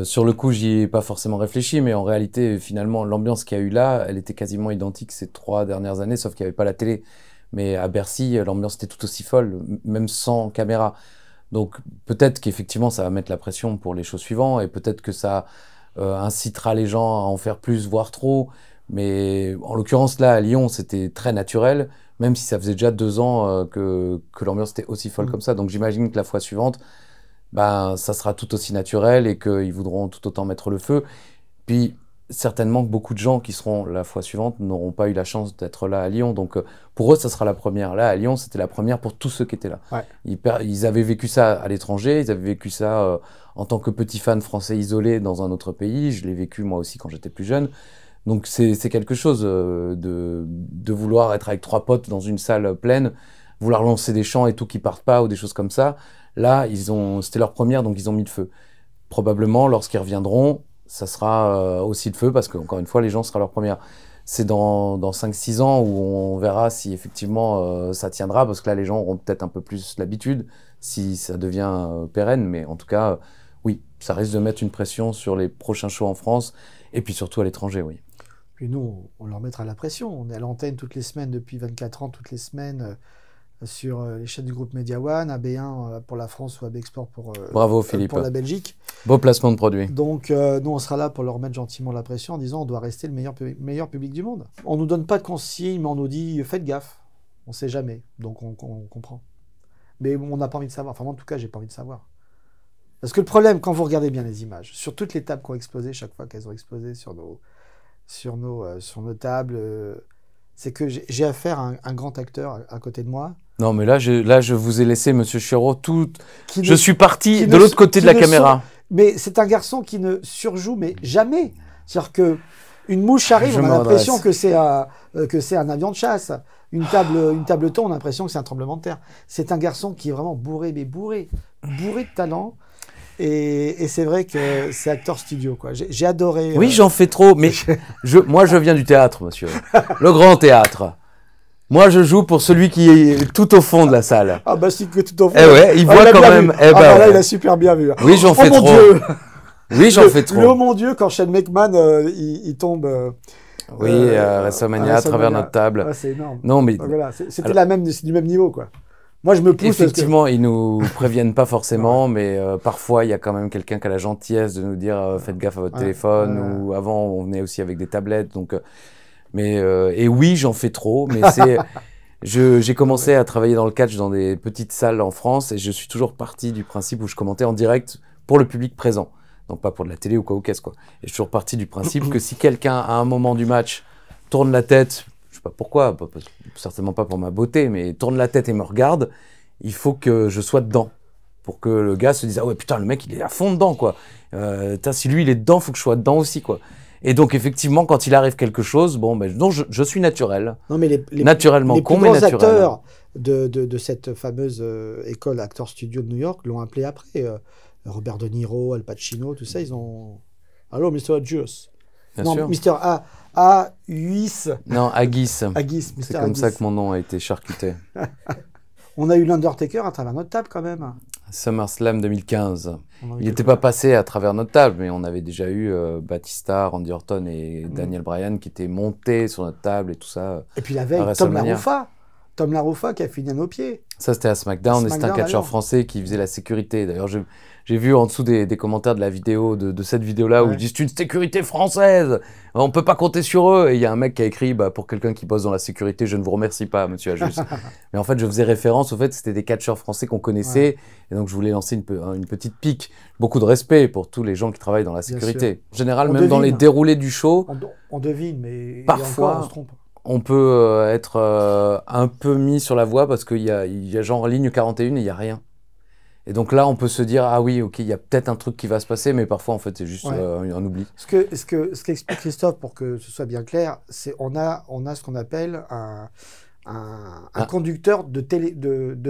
Sur le coup, j'y ai pas forcément réfléchi, mais en réalité, finalement, l'ambiance qu'il y a eu là, elle était quasiment identique ces 3 dernières années, sauf qu'il n'y avait pas la télé. Mais à Bercy, l'ambiance était tout aussi folle, même sans caméra. Donc peut-être qu'effectivement, ça va mettre la pression pour les shows suivants, et peut-être que ça incitera les gens à en faire plus, voire trop. Mais en l'occurrence, là, à Lyon, c'était très naturel, même si ça faisait déjà 2 ans que l'ambiance était aussi folle comme ça. Donc j'imagine que la fois suivante, ça sera tout aussi naturel et qu'ils voudront tout autant mettre le feu. Puis certainement que beaucoup de gens qui seront la fois suivante n'auront pas eu la chance d'être là à Lyon. Donc pour eux, ça sera la première. Là, à Lyon, c'était la première pour tous ceux qui étaient là. Ouais. Ils avaient vécu ça à l'étranger, ils avaient vécu ça en tant que petit fan français isolé dans un autre pays. Je l'ai vécu moi aussi quand j'étais plus jeune. Donc c'est quelque chose de vouloir être avec 3 potes dans une salle pleine, vouloir lancer des chants et tout qui partent pas ou des choses comme ça. Là, c'était leur première, donc ils ont mis le feu. Probablement, lorsqu'ils reviendront, ça sera aussi le feu, parce qu'encore une fois, les gens, ce sera leur première. C'est dans 5-6 ans où on verra si effectivement ça tiendra, parce que là, les gens auront peut-être un peu plus l'habitude, si ça devient pérenne. Mais en tout cas, oui, ça risque de mettre une pression sur les prochains shows en France, et puis surtout à l'étranger, oui. Puis nous, on leur mettra la pression. On est à l'antenne toutes les semaines, depuis 24 ans, toutes les semaines, sur les chaînes du groupe Media One, AB1 pour la France ou AB Export Bravo, Philippe. Pour la Belgique. Beau placement de produit. Donc nous, on sera là pour leur mettre gentiment la pression en disant on doit rester le meilleur public du monde. On ne nous donne pas de consignes, mais on nous dit faites gaffe. On ne sait jamais, donc on comprend. Mais on n'a pas envie de savoir. Enfin, moi, en tout cas, j'ai pas envie de savoir. Parce que le problème, quand vous regardez bien les images, sur toutes les tables qui ont explosé, chaque fois qu'elles ont explosé sur nos tables, c'est que j'ai affaire à un grand acteur à côté de moi. Non, mais là, je vous ai laissé, Monsieur Chéreau, je suis parti de l'autre côté de la caméra. Mais c'est un garçon qui ne surjoue, mais jamais. C'est-à-dire qu'une mouche arrive, on a l'impression que c'est un avion de chasse. Une table ton, on a l'impression que c'est un tremblement de terre. C'est un garçon qui est vraiment bourré de talent. Et c'est vrai que c'est acteur studio, quoi. J'ai adoré. Oui, j'en fais trop, mais moi, je viens du théâtre, monsieur. Le grand théâtre. Moi, je joue pour celui qui est tout au fond de la salle. Ah bah si, que tout au fond. Eh ouais, il voit quand même. Là, il a super bien vu. Oui, j'en fais trop. Dieu. Oui, j'en fais trop. Oh mon Dieu, quand Shane McMahon, il tombe. Oui, WrestleMania à travers notre table. Ah, c'est énorme. Non, mais voilà, c'était du même niveau, quoi. Moi, je me pousse. Effectivement, ils nous préviennent pas forcément, mais parfois, il y a quand même quelqu'un qui a la gentillesse de nous dire faites gaffe à votre téléphone, ou avant, on venait aussi avec des tablettes. Donc, et oui, j'en fais trop, mais c'est... J'ai commencé à travailler dans le catch dans des petites salles en France et je suis toujours parti du principe où je commentais en direct pour le public présent. Donc pas pour de la télé ou quoi ou qu'est-ce quoi. Et je suis toujours parti du principe que si quelqu'un à un moment du match tourne la tête, je sais pas pourquoi, certainement pas pour ma beauté, mais tourne la tête et me regarde, il faut que je sois dedans. Pour que le gars se dise ah ouais putain le mec il est à fond dedans quoi. Si lui il est dedans, faut que je sois dedans aussi quoi. Et donc, effectivement, quand il arrive quelque chose, bon, ben, donc je suis naturel. Non, mais naturellement les con, plus mais grands naturel. acteurs de cette fameuse école Actors Studio de New York l'ont appelé après. Robert De Niro, Al Pacino, tout ça, ils ont... Allô, Mr. Adjus. Non, sûr. Mr. Aguis. Non, Aguis. Aguis, Mr. C'est comme ça que mon nom a été charcuté. On a eu l'Undertaker à travers notre table, quand même. SummerSlam 2015. Il n'était pas passé à travers notre table, mais on avait déjà eu Batista, Randy Orton et Daniel Bryan qui étaient montés sur notre table et tout ça. Et puis la veille, Tom LaRuffa. Tom LaRuffa qui a fini à nos pieds. Ça, c'était à SmackDown, et c'était un catcheur français qui faisait la sécurité. D'ailleurs, j'ai vu en dessous des commentaires de la vidéo, de cette vidéo-là, où ils disent « c'est une sécurité française, on peut pas compter sur eux ». Et il y a un mec qui a écrit pour quelqu'un qui bosse dans la sécurité, je ne vous remercie pas, monsieur Ajus. Mais en fait, je faisais référence au fait que c'était des catcheurs français qu'on connaissait, et donc je voulais lancer une petite pique. Beaucoup de respect pour tous les gens qui travaillent dans la sécurité. En général, même dans les déroulés du show, on devine, mais parfois, on se trompe. On peut être un peu mis sur la voie parce qu'il y a genre ligne 41 et il n'y a rien. Et donc là, on peut se dire, ah oui, ok, il y a peut-être un truc qui va se passer, mais parfois, en fait, c'est juste un oubli. Ce qu'explique Christophe, pour que ce soit bien clair, c'est on a ce qu'on appelle un conducteur de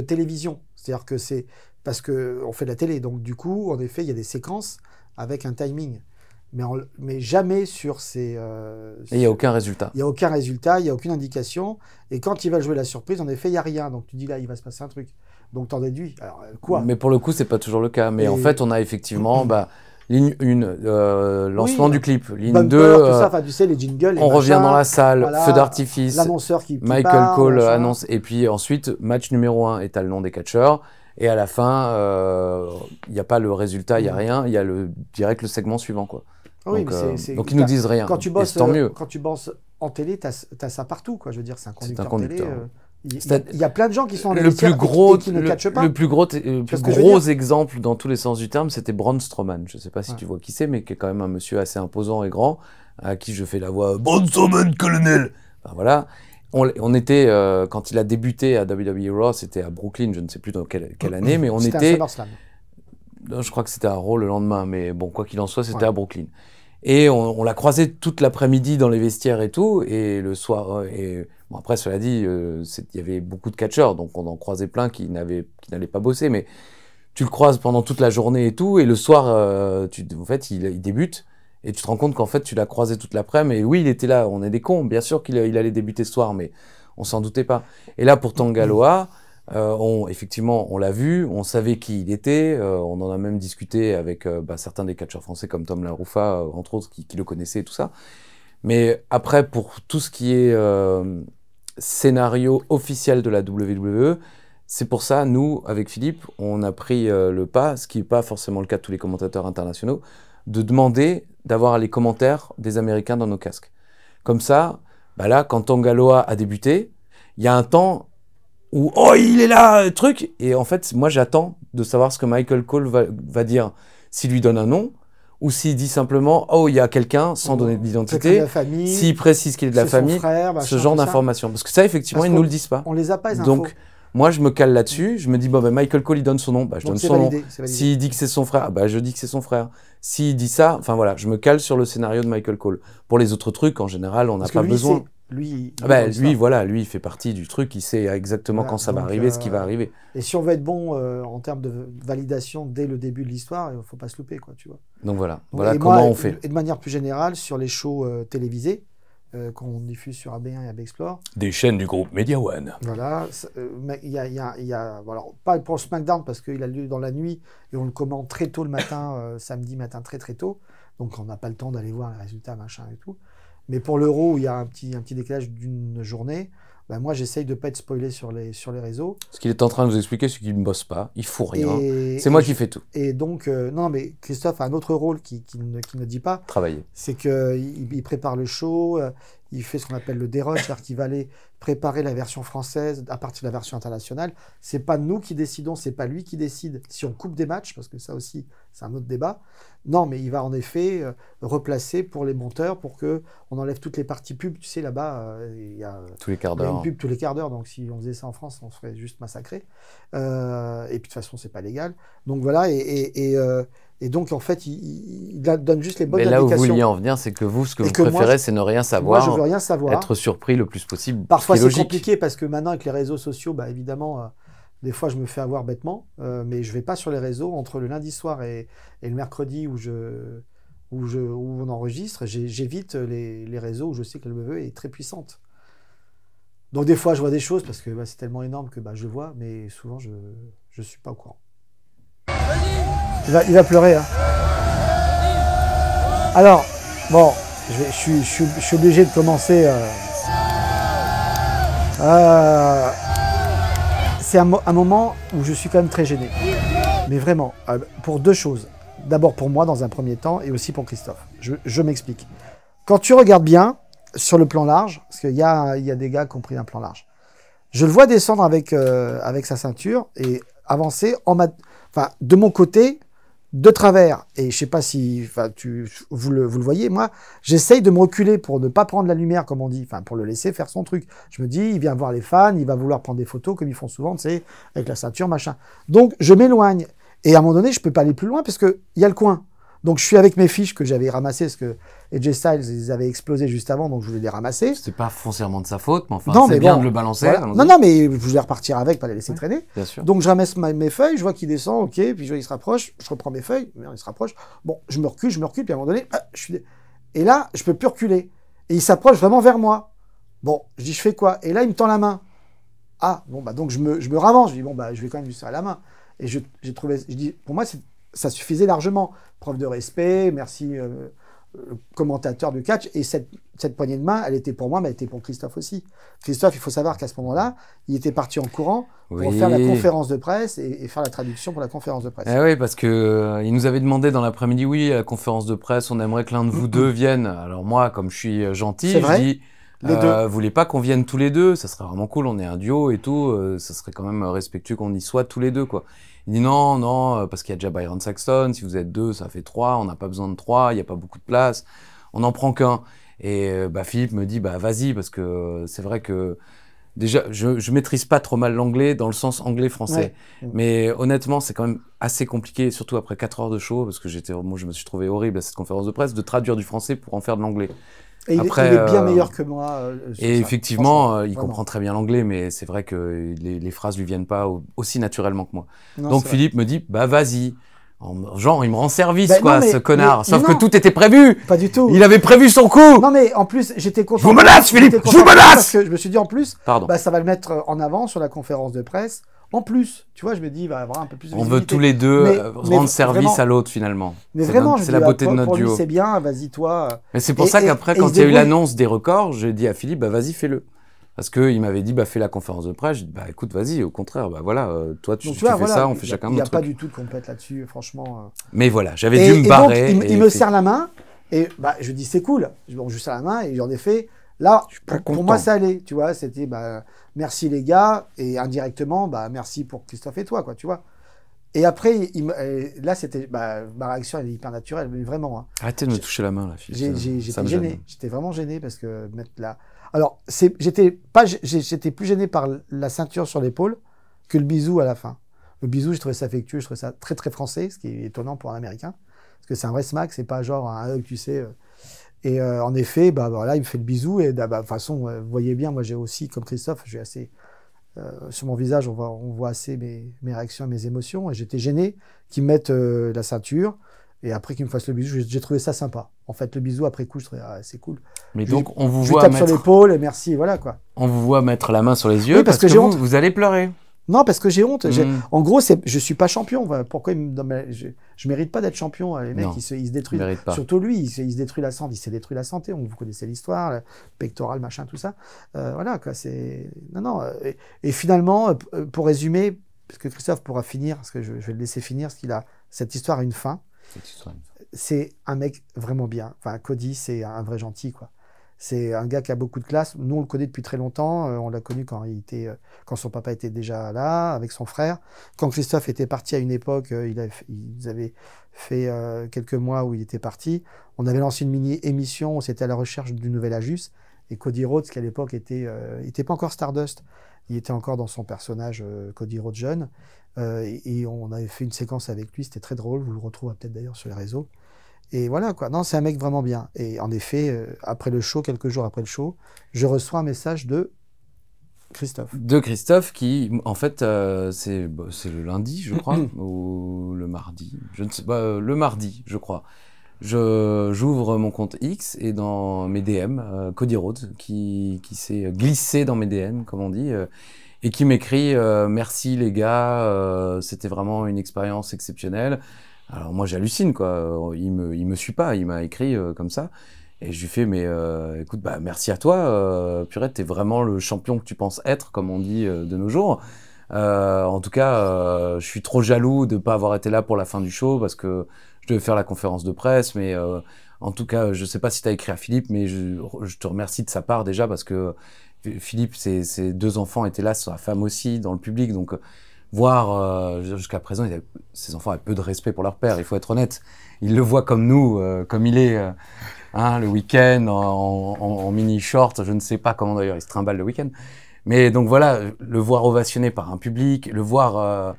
télévision. C'est-à-dire que c'est parce qu'on fait de la télé. Donc, du coup, en effet, il y a des séquences avec un timing. Mais jamais sur ces... et il n'y a aucun résultat. Il n'y a aucun résultat, il n'y a aucune indication. Et quand il va jouer la surprise, en effet, il n'y a rien. Donc tu dis là, il va se passer un truc. Donc t'en déduis. Alors quoi? Mais pour le coup, c'est pas toujours le cas. Mais en fait, on a effectivement ligne 1, lancement du clip. Ligne 2, tout ça, tu sais, les jingles, on revient dans la salle, voilà, feu d'artifice, l'annonceur qui Michael Cole annonce. Et puis ensuite, match numéro 1 est à le nom des catcheurs. Et à la fin, il n'y a pas le résultat, il n'y a rien. Il y a direct le segment suivant, quoi. Oui, donc ils nous disent rien. Quand tu bosses, tant mieux. Quand tu bosses en télé, tu as ça partout, quoi. Je veux dire, c'est un conducteur télé. Il y a plein de gens qui sont en le plus gros, qui ne catchent pas. Le plus gros exemple dans tous les sens du terme, c'était Braun Strowman. Je ne sais pas si tu vois qui c'est, mais qui est quand même un monsieur assez imposant et grand, à qui je fais la voix Braun Strowman, colonel. Enfin, voilà. On était, quand il a débuté à WWE Raw, c'était à Brooklyn, je ne sais plus dans quelle année, mais on était... Je crois que c'était à Raw le lendemain, mais bon, quoi qu'il en soit, c'était à Brooklyn. Et on l'a croisé toute l'après-midi dans les vestiaires et tout, et le soir... Bon, après, cela dit, il y avait beaucoup de catcheurs, donc on en croisait plein qui n'allaient pas bosser, mais tu le croises pendant toute la journée et tout, et le soir, en fait, il débute, et tu te rends compte qu'en fait, tu l'as croisé toute l'après-midi, et oui, il était là, on est des cons, bien sûr qu'il allait débuter ce soir, mais on s'en doutait pas. Et là, pour Tanga Loa, effectivement, on l'a vu, on savait qui il était, on en a même discuté avec certains des catcheurs français comme Tom LaRuffa, entre autres, qui le connaissaient et tout ça. Mais après, pour tout ce qui est scénario officiel de la WWE, c'est pour ça, nous, avec Philippe, on a pris le pas, ce qui n'est pas forcément le cas de tous les commentateurs internationaux, de demander d'avoir les commentaires des Américains dans nos casques. Comme ça, là, quand Tanga Loa a débuté, il y a un temps où « Oh, il est là, truc !» Et en fait, moi, j'attends de savoir ce que Michael Cole va dire, s'il lui donne un nom, ou s'il dit simplement « Oh, il y a quelqu'un », sans donner d'identité, s'il précise qu'il est de la famille, frère, ce genre d'informations. Parce que ça, effectivement, ils ne nous le disent pas. On les a pas, les infos. Donc, moi, je me cale là-dessus, je me dis « Bon, Michael Cole, il donne son nom, je donne son nom. S'il dit que c'est son frère, je dis que c'est son frère. S'il dit ça, enfin voilà, je me cale sur le scénario de Michael Cole. Pour les autres trucs, en général, on n'a pas besoin. Lui, il fait partie du truc, il sait exactement quand ça va arriver, ce qui va arriver. Et si on veut être bon en termes de validation dès le début de l'histoire, il ne faut pas se louper, quoi, tu vois. Donc voilà comment on fait. Et de manière plus générale, sur les shows télévisés qu'on diffuse sur AB1 et AB Explore. Des chaînes du groupe Media One. Voilà, il y a pas pour SmackDown parce qu'il a lieu dans la nuit et on le commente très tôt le matin, samedi matin très tôt, donc on n'a pas le temps d'aller voir les résultats, machin et tout. Mais pour l'Euro, où il y a un petit décalage d'une journée, Ben moi, j'essaye de pas être spoilé sur les réseaux. Ce qu'il est en train de vous expliquer, c'est qu'il ne bosse pas, il fout rien. Et- C'est moi et qui fais tout. Et donc, non, mais Christophe a un autre rôle qui ne dit pas. Travailler. C'est qu'il prépare le show, il fait ce qu'on appelle le déroge, c'est-à-dire qu'il va aller préparer la version française à partir de la version internationale. C'est pas nous qui décidons, c'est pas lui qui décide si on coupe des matchs, parce que ça aussi, c'est un autre débat. Non, mais il va en effet replacer pour les monteurs, pour que on enlève toutes les parties pub. Tu sais, là-bas, il y a Tous les quarts il y a une d'heure. pub tous les quarts d'heure, donc si on faisait ça en France, on se ferait juste massacrer. Et puis de toute façon, c'est pas légal. Donc voilà, et donc en fait, il donne juste les bonnes Mais là où vous indications. vouliez en venir, c'est que vous, ce que Et vous que moi, préférez, c'est ne rien Moi, savoir, je veux rien savoir. être surpris le plus possible. Parfois, ce qui est c'est logique. compliqué parce que maintenant, avec les réseaux sociaux, bah, évidemment, des fois, je me fais avoir bêtement, mais je vais pas sur les réseaux entre le lundi soir et le mercredi où on enregistre. J'évite les réseaux où je sais que le ME est très puissante. Donc des fois, je vois des choses parce que bah, c'est tellement énorme que bah, je le vois, mais souvent, je suis pas au courant. Il va pleurer. Hein. Alors, bon, je suis obligé de commencer. C'est un moment où je suis quand même très gêné. Mais vraiment, pour deux choses. D'abord pour moi dans un premier temps et aussi pour Christophe. Je m'explique. Quand tu regardes bien sur le plan large, parce qu'il y a des gars qui ont pris un plan large, je le vois descendre avec sa ceinture et avancer de mon côté, de travers. Et je sais pas si vous le voyez, moi, j'essaye de me reculer pour ne pas prendre la lumière, comme on dit, pour le laisser faire son truc. Je me dis, il vient voir les fans, il va vouloir prendre des photos, comme ils font souvent, tu sais, avec la ceinture, machin. Donc, je m'éloigne. Et à un moment donné, je peux pas aller plus loin parce qu'il y a le coin. Donc, je suis avec mes fiches que j'avais ramassées parce que AJ Styles, ils avaient explosé juste avant, donc je voulais les ramasser. C'est pas foncièrement de sa faute, mais enfin, Non, c'est mais bien bon, de le balancer. voilà. allons-y. Non, mais je voulais repartir avec, pas les laisser traîner. Bien sûr. Donc, je ramasse mes feuilles, je vois qu'il descend, ok, puis je vois qu'il se rapproche, je reprends mes feuilles, il se rapproche. Bon, je me recule, puis à un moment donné, et là, je peux plus reculer. Et il s'approche vraiment vers moi. Bon, je dis, je fais quoi? Et là, il me tend la main. Ah, bon, bah, donc je me ravance. Je dis, bon, bah, je vais quand même lui serrer la main. Et j'ai trouvé, je dis, pour moi, ça suffisait largement. Preuve de respect, merci, commentateur de catch. Et cette poignée de main, elle était pour moi, mais elle était pour Christophe aussi. Christophe, il faut savoir qu'à ce moment-là, il était parti en courant pour faire la conférence de presse et faire la traduction pour la conférence de presse. Eh oui, parce que il nous avait demandé dans l'après-midi, oui, à la conférence de presse, on aimerait que l'un de vous deux vienne. Alors moi, comme je suis gentil, je dis, Les deux. voulez pas qu'on vienne tous les deux? Ça serait vraiment cool, on est un duo et tout, ça serait quand même respectueux qu'on y soit tous les deux, quoi. Il dit non, parce qu'il y a déjà Byron Saxton, si vous êtes deux, ça fait 3, on n'a pas besoin de 3, il n'y a pas beaucoup de place, on n'en prend qu'un. Et Philippe me dit, vas-y, parce que c'est vrai que déjà, je maîtrise pas trop mal l'anglais dans le sens anglais-français. Ouais. Mais honnêtement, c'est quand même assez compliqué, surtout après 4 heures de show, parce que moi, je me suis trouvé horrible à cette conférence de presse, de traduire du français pour en faire de l'anglais. Et après, il est bien meilleur que moi. Et effectivement, il comprend très bien l'anglais, mais c'est vrai que les phrases lui viennent pas aussi naturellement que moi. Non, donc Philippe me dit, vas-y. Genre, il me rend service, ce connard. Sauf que tout était prévu. Pas du tout. Il avait prévu son coup. Non, mais en plus, j'étais content. Je vous menace, Philippe. Je vous menace. Parce que je me suis dit, en plus, ça va le mettre en avant sur la conférence de presse. En plus, tu vois, je me dis, il va avoir un peu plus de visibilité. On veut tous les deux rendre service à l'autre, finalement. Mais vraiment, c'est la beauté de notre duo. C'est bien, vas-y, toi. Mais c'est pour ça qu'après, quand il y a eu l'annonce des records, j'ai dit à Philippe, vas-y, fais-le. Parce qu'il m'avait dit, fais la conférence de presse. J'ai dit, écoute, vas-y, au contraire, toi, tu fais ça, on fait chacun notre truc. Il n'y a pas du tout de compète là-dessus, franchement. Mais voilà, j'avais dû me barrer. Donc, il me serre la main, et je dis, c'est cool. Je lui serre la main, et en effet, là, pour moi, ça allait, tu vois, c'était, merci les gars, et indirectement, merci pour Christophe et toi, quoi, tu vois. Et après, là, c'était, ma réaction, elle est hyper naturelle, mais vraiment. Hein. Arrêtez de me toucher la main, là, Philippe. J'étais gêné, j'étais vraiment gêné, parce que mettre là... Alors, j'étais plus gêné par la ceinture sur l'épaule que le bisou à la fin. Le bisou, je trouvais ça affectueux, je trouvais ça très, très français, ce qui est étonnant pour un Américain, parce que c'est un vrai smack, c'est pas genre un hug, tu sais... Et en effet, voilà, il me fait le bisou. Et de toute façon, vous voyez bien, moi j'ai aussi, comme Christophe, j'ai assez sur mon visage, on voit assez mes réactions, mes émotions. Et j'étais gêné qu'ils me mettent la ceinture et après qu'ils me fassent le bisou. J'ai trouvé ça sympa. En fait, le bisou après coup, je trouvais c'est cool. Mais donc, on vous je voit tape sur l'épaule et merci, voilà quoi. On vous voit mettre la main sur les yeux oui, parce que vous allez pleurer. Non, parce que j'ai honte. Mmh. En gros, je suis pas champion. Voilà. Pourquoi je mérite pas d'être champion. Les mecs, Non, ils se détruisent. Surtout lui, il se détruit la santé. Il s'est détruit la santé. Vous connaissez l'histoire, le pectoral, machin, tout ça. Voilà, quoi. Non. Et finalement, pour résumer, parce que Christophe pourra finir, parce que je vais le laisser finir, parce qu'il a cette histoire a une fin. C'est un mec vraiment bien. Enfin, Cody, c'est un vrai gentil, quoi. C'est un gars qui a beaucoup de classe. Nous, on le connaît depuis très longtemps. On l'a connu quand son papa était déjà là, avec son frère. Quand Christophe était parti à une époque, ils avaient fait quelques mois où il était parti. On avait lancé une mini-émission, c'était à la recherche du nouvel Ajus. Et Cody Rhodes, qui à l'époque était pas encore Stardust, il était encore dans son personnage Cody Rhodes jeune. Et on avait fait une séquence avec lui, c'était très drôle. Vous le retrouvez peut-être d'ailleurs sur les réseaux. Et voilà, quoi. Non, c'est un mec vraiment bien. Et en effet, après le show, quelques jours après le show, je reçois un message de Christophe. De Christophe qui, en fait, c'est le lundi, je crois, ou le mardi. Je ne sais pas, le mardi, je crois. J'ouvre mon compte X et dans mes DM, Cody Rhodes qui s'est glissé dans mes DM, comme on dit, et qui m'écrit merci les gars, c'était vraiment une expérience exceptionnelle. Alors moi j'hallucine quoi, il me suit pas, il m'a écrit comme ça et je lui fais mais écoute bah merci à toi, purée t'es vraiment le champion que tu penses être comme on dit de nos jours. En tout cas je suis trop jaloux de pas avoir été là pour la fin du show parce que je devais faire la conférence de presse mais en tout cas je sais pas si t'as écrit à Philippe mais je te remercie de sa part déjà parce que Philippe ses 2 enfants étaient là, sa femme aussi dans le public donc voir jusqu'à présent, ces enfants avaient peu de respect pour leur père, il faut être honnête. Ils le voient comme nous, comme il est, le week-end, en mini-short, je ne sais pas comment d'ailleurs il se trimballe le week-end. Mais donc voilà, le voir ovationné par un public, le voir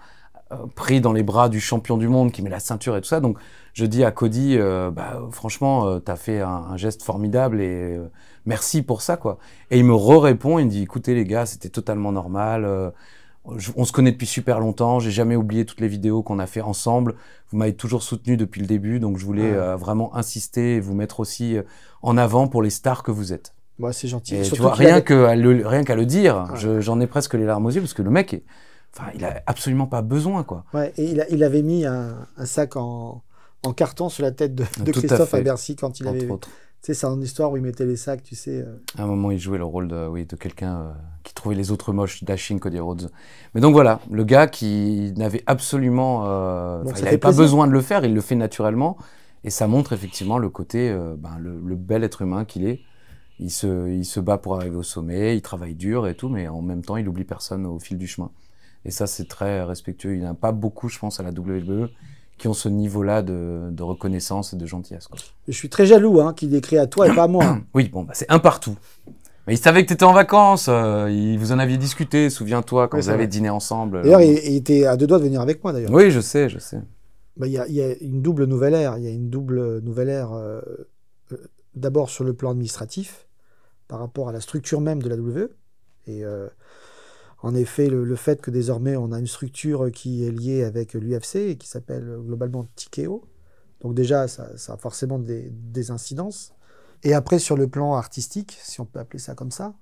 pris dans les bras du champion du monde qui met la ceinture et tout ça. Donc je dis à Cody, franchement, t'as fait un geste formidable et merci pour ça, quoi. Et il me répond, il me dit, écoutez les gars, c'était totalement normal. On se connaît depuis super longtemps, j'ai jamais oublié toutes les vidéos qu'on a fait ensemble. Vous m'avez toujours soutenu depuis le début, donc je voulais vraiment insister et vous mettre aussi en avant pour les stars que vous êtes. Moi, c'est gentil. Et tu vois, rien qu'à le dire, j'en ai presque les larmes aux yeux parce que le mec, il a absolument pas besoin, quoi. Ouais, et il avait mis un sac en carton sur la tête de Christophe à Bercy quand il avait. Tu sais, c'est une histoire où il mettait les sacs, tu sais. À un moment, il jouait le rôle de quelqu'un qui trouvait les autres moches, dashing Cody Rhodes. Mais donc voilà, le gars qui n'avait absolument... il n'avait pas besoin de le faire, il le fait naturellement. Et ça montre effectivement le côté, le bel être humain qu'il est. Il se bat pour arriver au sommet, il travaille dur et tout, mais en même temps, il n'oublie personne au fil du chemin. Et ça, c'est très respectueux. Il n'y en a pas beaucoup, je pense, à la WWE qui ont ce niveau-là de reconnaissance et de gentillesse, quoi. Je suis très jaloux qu'il écrit à toi et pas à moi. Oui, bon, c'est un partout. Mais il savait que tu étais en vacances, vous en aviez discuté, souviens-toi, quand vous avez dîné ensemble. D'ailleurs, il était à 2 doigts de venir avec moi, d'ailleurs. Oui, je sais. Il y a une double nouvelle ère. Il y a une double nouvelle ère, d'abord sur le plan administratif, par rapport à la structure même de la WWE. Et en effet, le fait que désormais on a une structure qui est liée avec l'UFC et qui s'appelle globalement TKO. Donc déjà, ça a forcément des incidences. Et après, sur le plan artistique, si on peut appeler ça comme ça,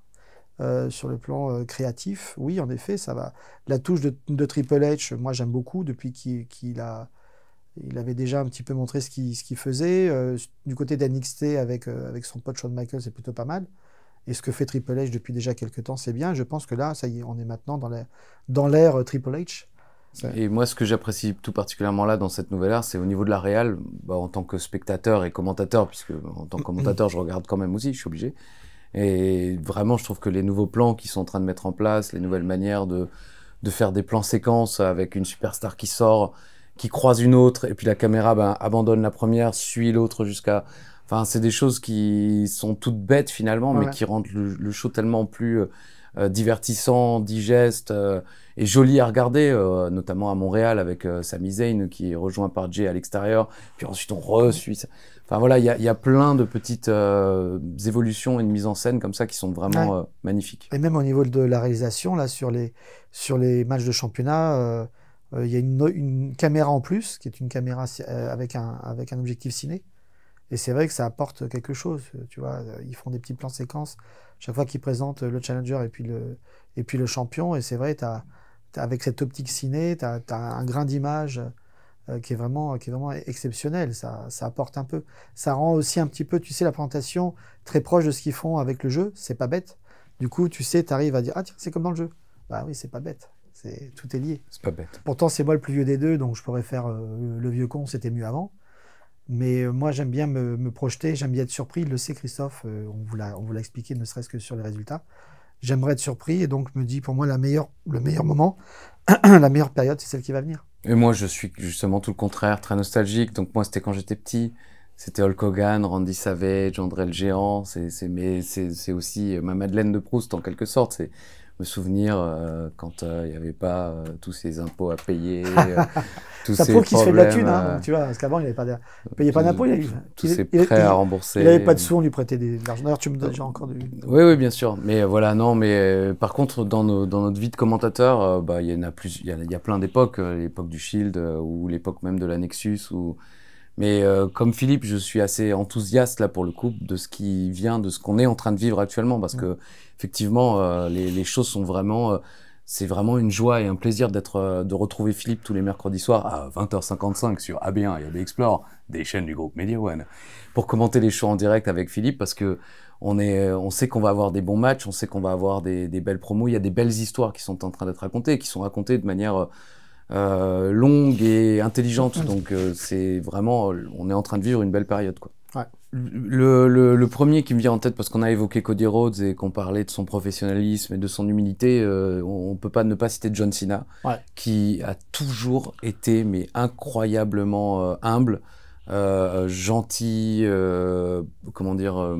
sur le plan créatif, oui, en effet, ça va. La touche de Triple H, moi j'aime beaucoup, depuis qu'il avait déjà un petit peu montré ce qu'il faisait. Du côté d'NXT, avec son pote Shawn Michaels, c'est plutôt pas mal. Et ce que fait Triple H depuis déjà quelques temps, c'est bien. Je pense que là, ça y est, on est maintenant dans l'ère Triple H. Et moi, ce que j'apprécie tout particulièrement là, dans cette nouvelle ère, c'est au niveau de la réal, en tant que spectateur et commentateur, puisque en tant que commentateur, je regarde quand même aussi, je suis obligé. Et vraiment, je trouve que les nouveaux plans qu'ils sont en train de mettre en place, les nouvelles manières de faire des plans séquences avec une superstar qui sort, qui croise une autre, et puis la caméra abandonne la première, suit l'autre jusqu'à... Enfin, c'est des choses qui sont toutes bêtes finalement, mais qui rendent le show tellement plus divertissant, digeste et joli à regarder, notamment à Montréal avec Sami Zayn qui est rejoint par Jay à l'extérieur, puis ensuite on resuit. Enfin voilà, il y a plein de petites évolutions et de mise en scène comme ça qui sont vraiment magnifiques. Et même au niveau de la réalisation, là, sur les matchs de championnat, il y a une caméra en plus, qui est une caméra avec un objectif ciné. Et c'est vrai que ça apporte quelque chose, tu vois. Ils font des petits plans séquences chaque fois qu'ils présentent le challenger et puis le champion. Et c'est vrai, tu as avec cette optique ciné, tu as un grain d'image qui est vraiment exceptionnel. Ça apporte un peu. Ça rend aussi un petit peu, tu sais, la présentation très proche de ce qu'ils font avec le jeu. C'est pas bête. Du coup, tu sais, tu arrives à dire, ah tiens, c'est comme dans le jeu. Bah oui, c'est pas bête. Tout est lié. C'est pas bête. Pourtant, c'est moi le plus vieux des deux, donc je pourrais faire le vieux con, c'était mieux avant. Mais moi, j'aime bien me projeter, j'aime bien être surpris. Il le sait, Christophe, on vous l'a expliqué, ne serait-ce que sur les résultats. J'aimerais être surpris, et donc je me dis, pour moi, le meilleur moment, la meilleure période, c'est celle qui va venir. Et moi, je suis justement tout le contraire, très nostalgique. Donc moi, c'était quand j'étais petit. C'était Hulk Hogan, Randy Savage, André le Géant. Mais c'est aussi ma Madeleine de Proust, en quelque sorte. C'est me souvenir quand il n'y avait pas tous ces impôts à payer, tous ça ces prouve qu'il se fait de la problèmes, thune, hein, tu vois, parce qu'avant, il payait pas d'impôts. tous ces prêts à rembourser. Il n'avait pas de sous, on lui prêtait de l'argent. D'ailleurs, tu me donnes déjà encore du... Oui, bien sûr. Mais voilà, non, mais par contre, dans notre vie de commentateur, il y en a plus, il y a plein d'époques, l'époque du Shield ou l'époque même de la Nexus. Mais comme Philippe, je suis assez enthousiaste là pour le coup de ce qui vient, de ce qu'on est en train de vivre actuellement, parce que effectivement, les choses sont vraiment, c'est vraiment une joie et un plaisir de retrouver Philippe tous les mercredis soirs à 20h55 sur AB1 et AB Explore, des chaînes du groupe Media One, pour commenter les shows en direct avec Philippe, parce que on sait qu'on va avoir des bons matchs, on sait qu'on va avoir des belles promos, il y a des belles histoires qui sont en train d'être racontées, qui sont racontées de manière longue et intelligente. Donc c'est vraiment, on est en train de vivre une belle période, quoi. Ouais. Le premier qui me vient en tête, parce qu'on a évoqué Cody Rhodes et qu'on parlait de son professionnalisme et de son humilité, on peut pas ne pas citer John Cena, qui a toujours été mais incroyablement humble, gentil, comment dire,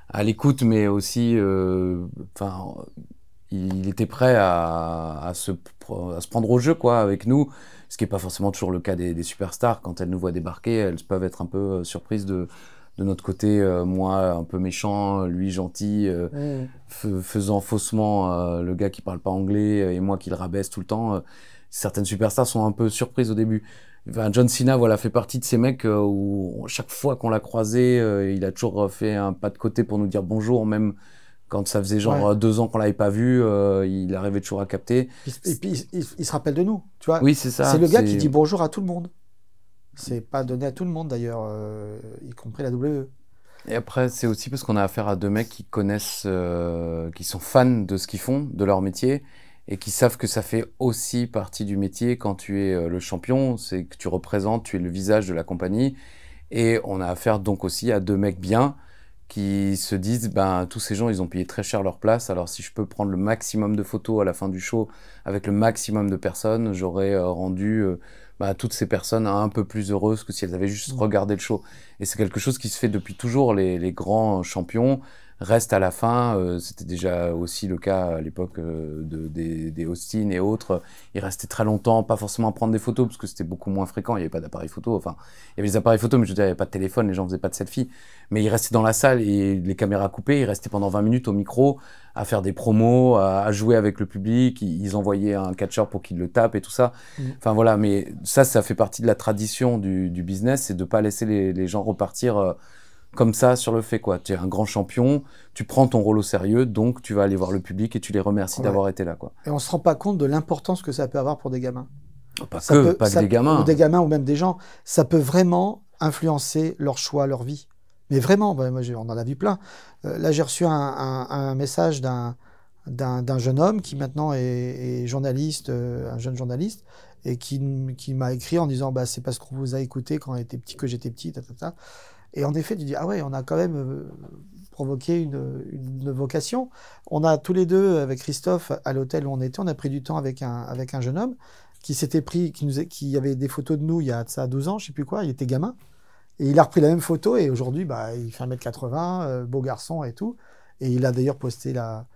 à l'écoute, mais aussi, enfin, il était prêt à se prendre au jeu, quoi, avec nous, ce qui est pas forcément toujours le cas des superstars. Quand elles nous voient débarquer, elles peuvent être un peu surprises de notre côté, moi un peu méchant, lui gentil, faisant faussement le gars qui parle pas anglais et moi qui le rabaisse tout le temps. Certaines superstars sont un peu surprises au début. Enfin, John Cena, voilà, fait partie de ces mecs où chaque fois qu'on l'a croisé, il a toujours fait un pas de côté pour nous dire bonjour, même quand ça faisait genre 2 ans qu'on l'avait pas vu, il arrivait toujours à capter. Et puis il se rappelle de nous, tu vois. Oui, c'est ça. C'est le gars qui dit bonjour à tout le monde. C'est pas donné à tout le monde d'ailleurs, y compris la WWE. Et après, c'est aussi parce qu'on a affaire à 2 mecs qui connaissent, qui sont fans de ce qu'ils font, de leur métier, et qui savent que ça fait aussi partie du métier quand tu es le champion, c'est que tu représentes, tu es le visage de la compagnie. Et on a affaire donc aussi à 2 mecs bien qui se disent, ben, tous ces gens, ils ont payé très cher leur place, alors si je peux prendre le maximum de photos à la fin du show avec le maximum de personnes, j'aurais rendu toutes ces personnes un peu plus heureuses que si elles avaient juste regardé le show. Et c'est quelque chose qui se fait depuis toujours. Les grands champions restent à la fin. C'était déjà aussi le cas à l'époque des Austin et autres. Ils restaient très longtemps, pas forcément à prendre des photos, parce que c'était beaucoup moins fréquent. Il n'y avait pas d'appareil photo. Enfin, il y avait des appareils photo, mais je veux dire, il n'y avait pas de téléphone, les gens faisaient pas de selfie. Mais ils restaient dans la salle et les caméras coupées. Ils restaient pendant 20 minutes au micro à faire des promos, à jouer avec le public. Ils envoyaient un catcheur pour qu'il le tape et tout ça. Enfin voilà, mais ça fait partie de la tradition du business, c'est de pas laisser les gens repartir comme ça sur le fait, quoi. Tu es un grand champion, tu prends ton rôle au sérieux, donc tu vas aller voir le public et tu les remercies d'avoir été là, quoi. Et on se rend pas compte de l'importance que ça peut avoir pour des gamins. Pas que des gamins. Ou des gamins ou même des gens. Ça peut vraiment influencer leur choix, leur vie. Mais vraiment, moi, on en a vu plein. Là, j'ai reçu un message d'un jeune homme qui maintenant est journaliste, un jeune journaliste, et qui m'a écrit en disant c'est parce qu'on vous a écouté quand j'étais petit que j'étais petit, Et en effet, tu dis ah ouais, on a quand même provoqué une vocation. On a tous les deux avec Christophe à l'hôtel où on était, on a pris du temps avec un jeune homme qui s'était pris, qui avait des photos de nous il y a ça 12 ans, je sais plus quoi, il était gamin. Et il a repris la même photo et aujourd'hui, il fait 1m80, beau garçon et tout. Et il a d'ailleurs posté la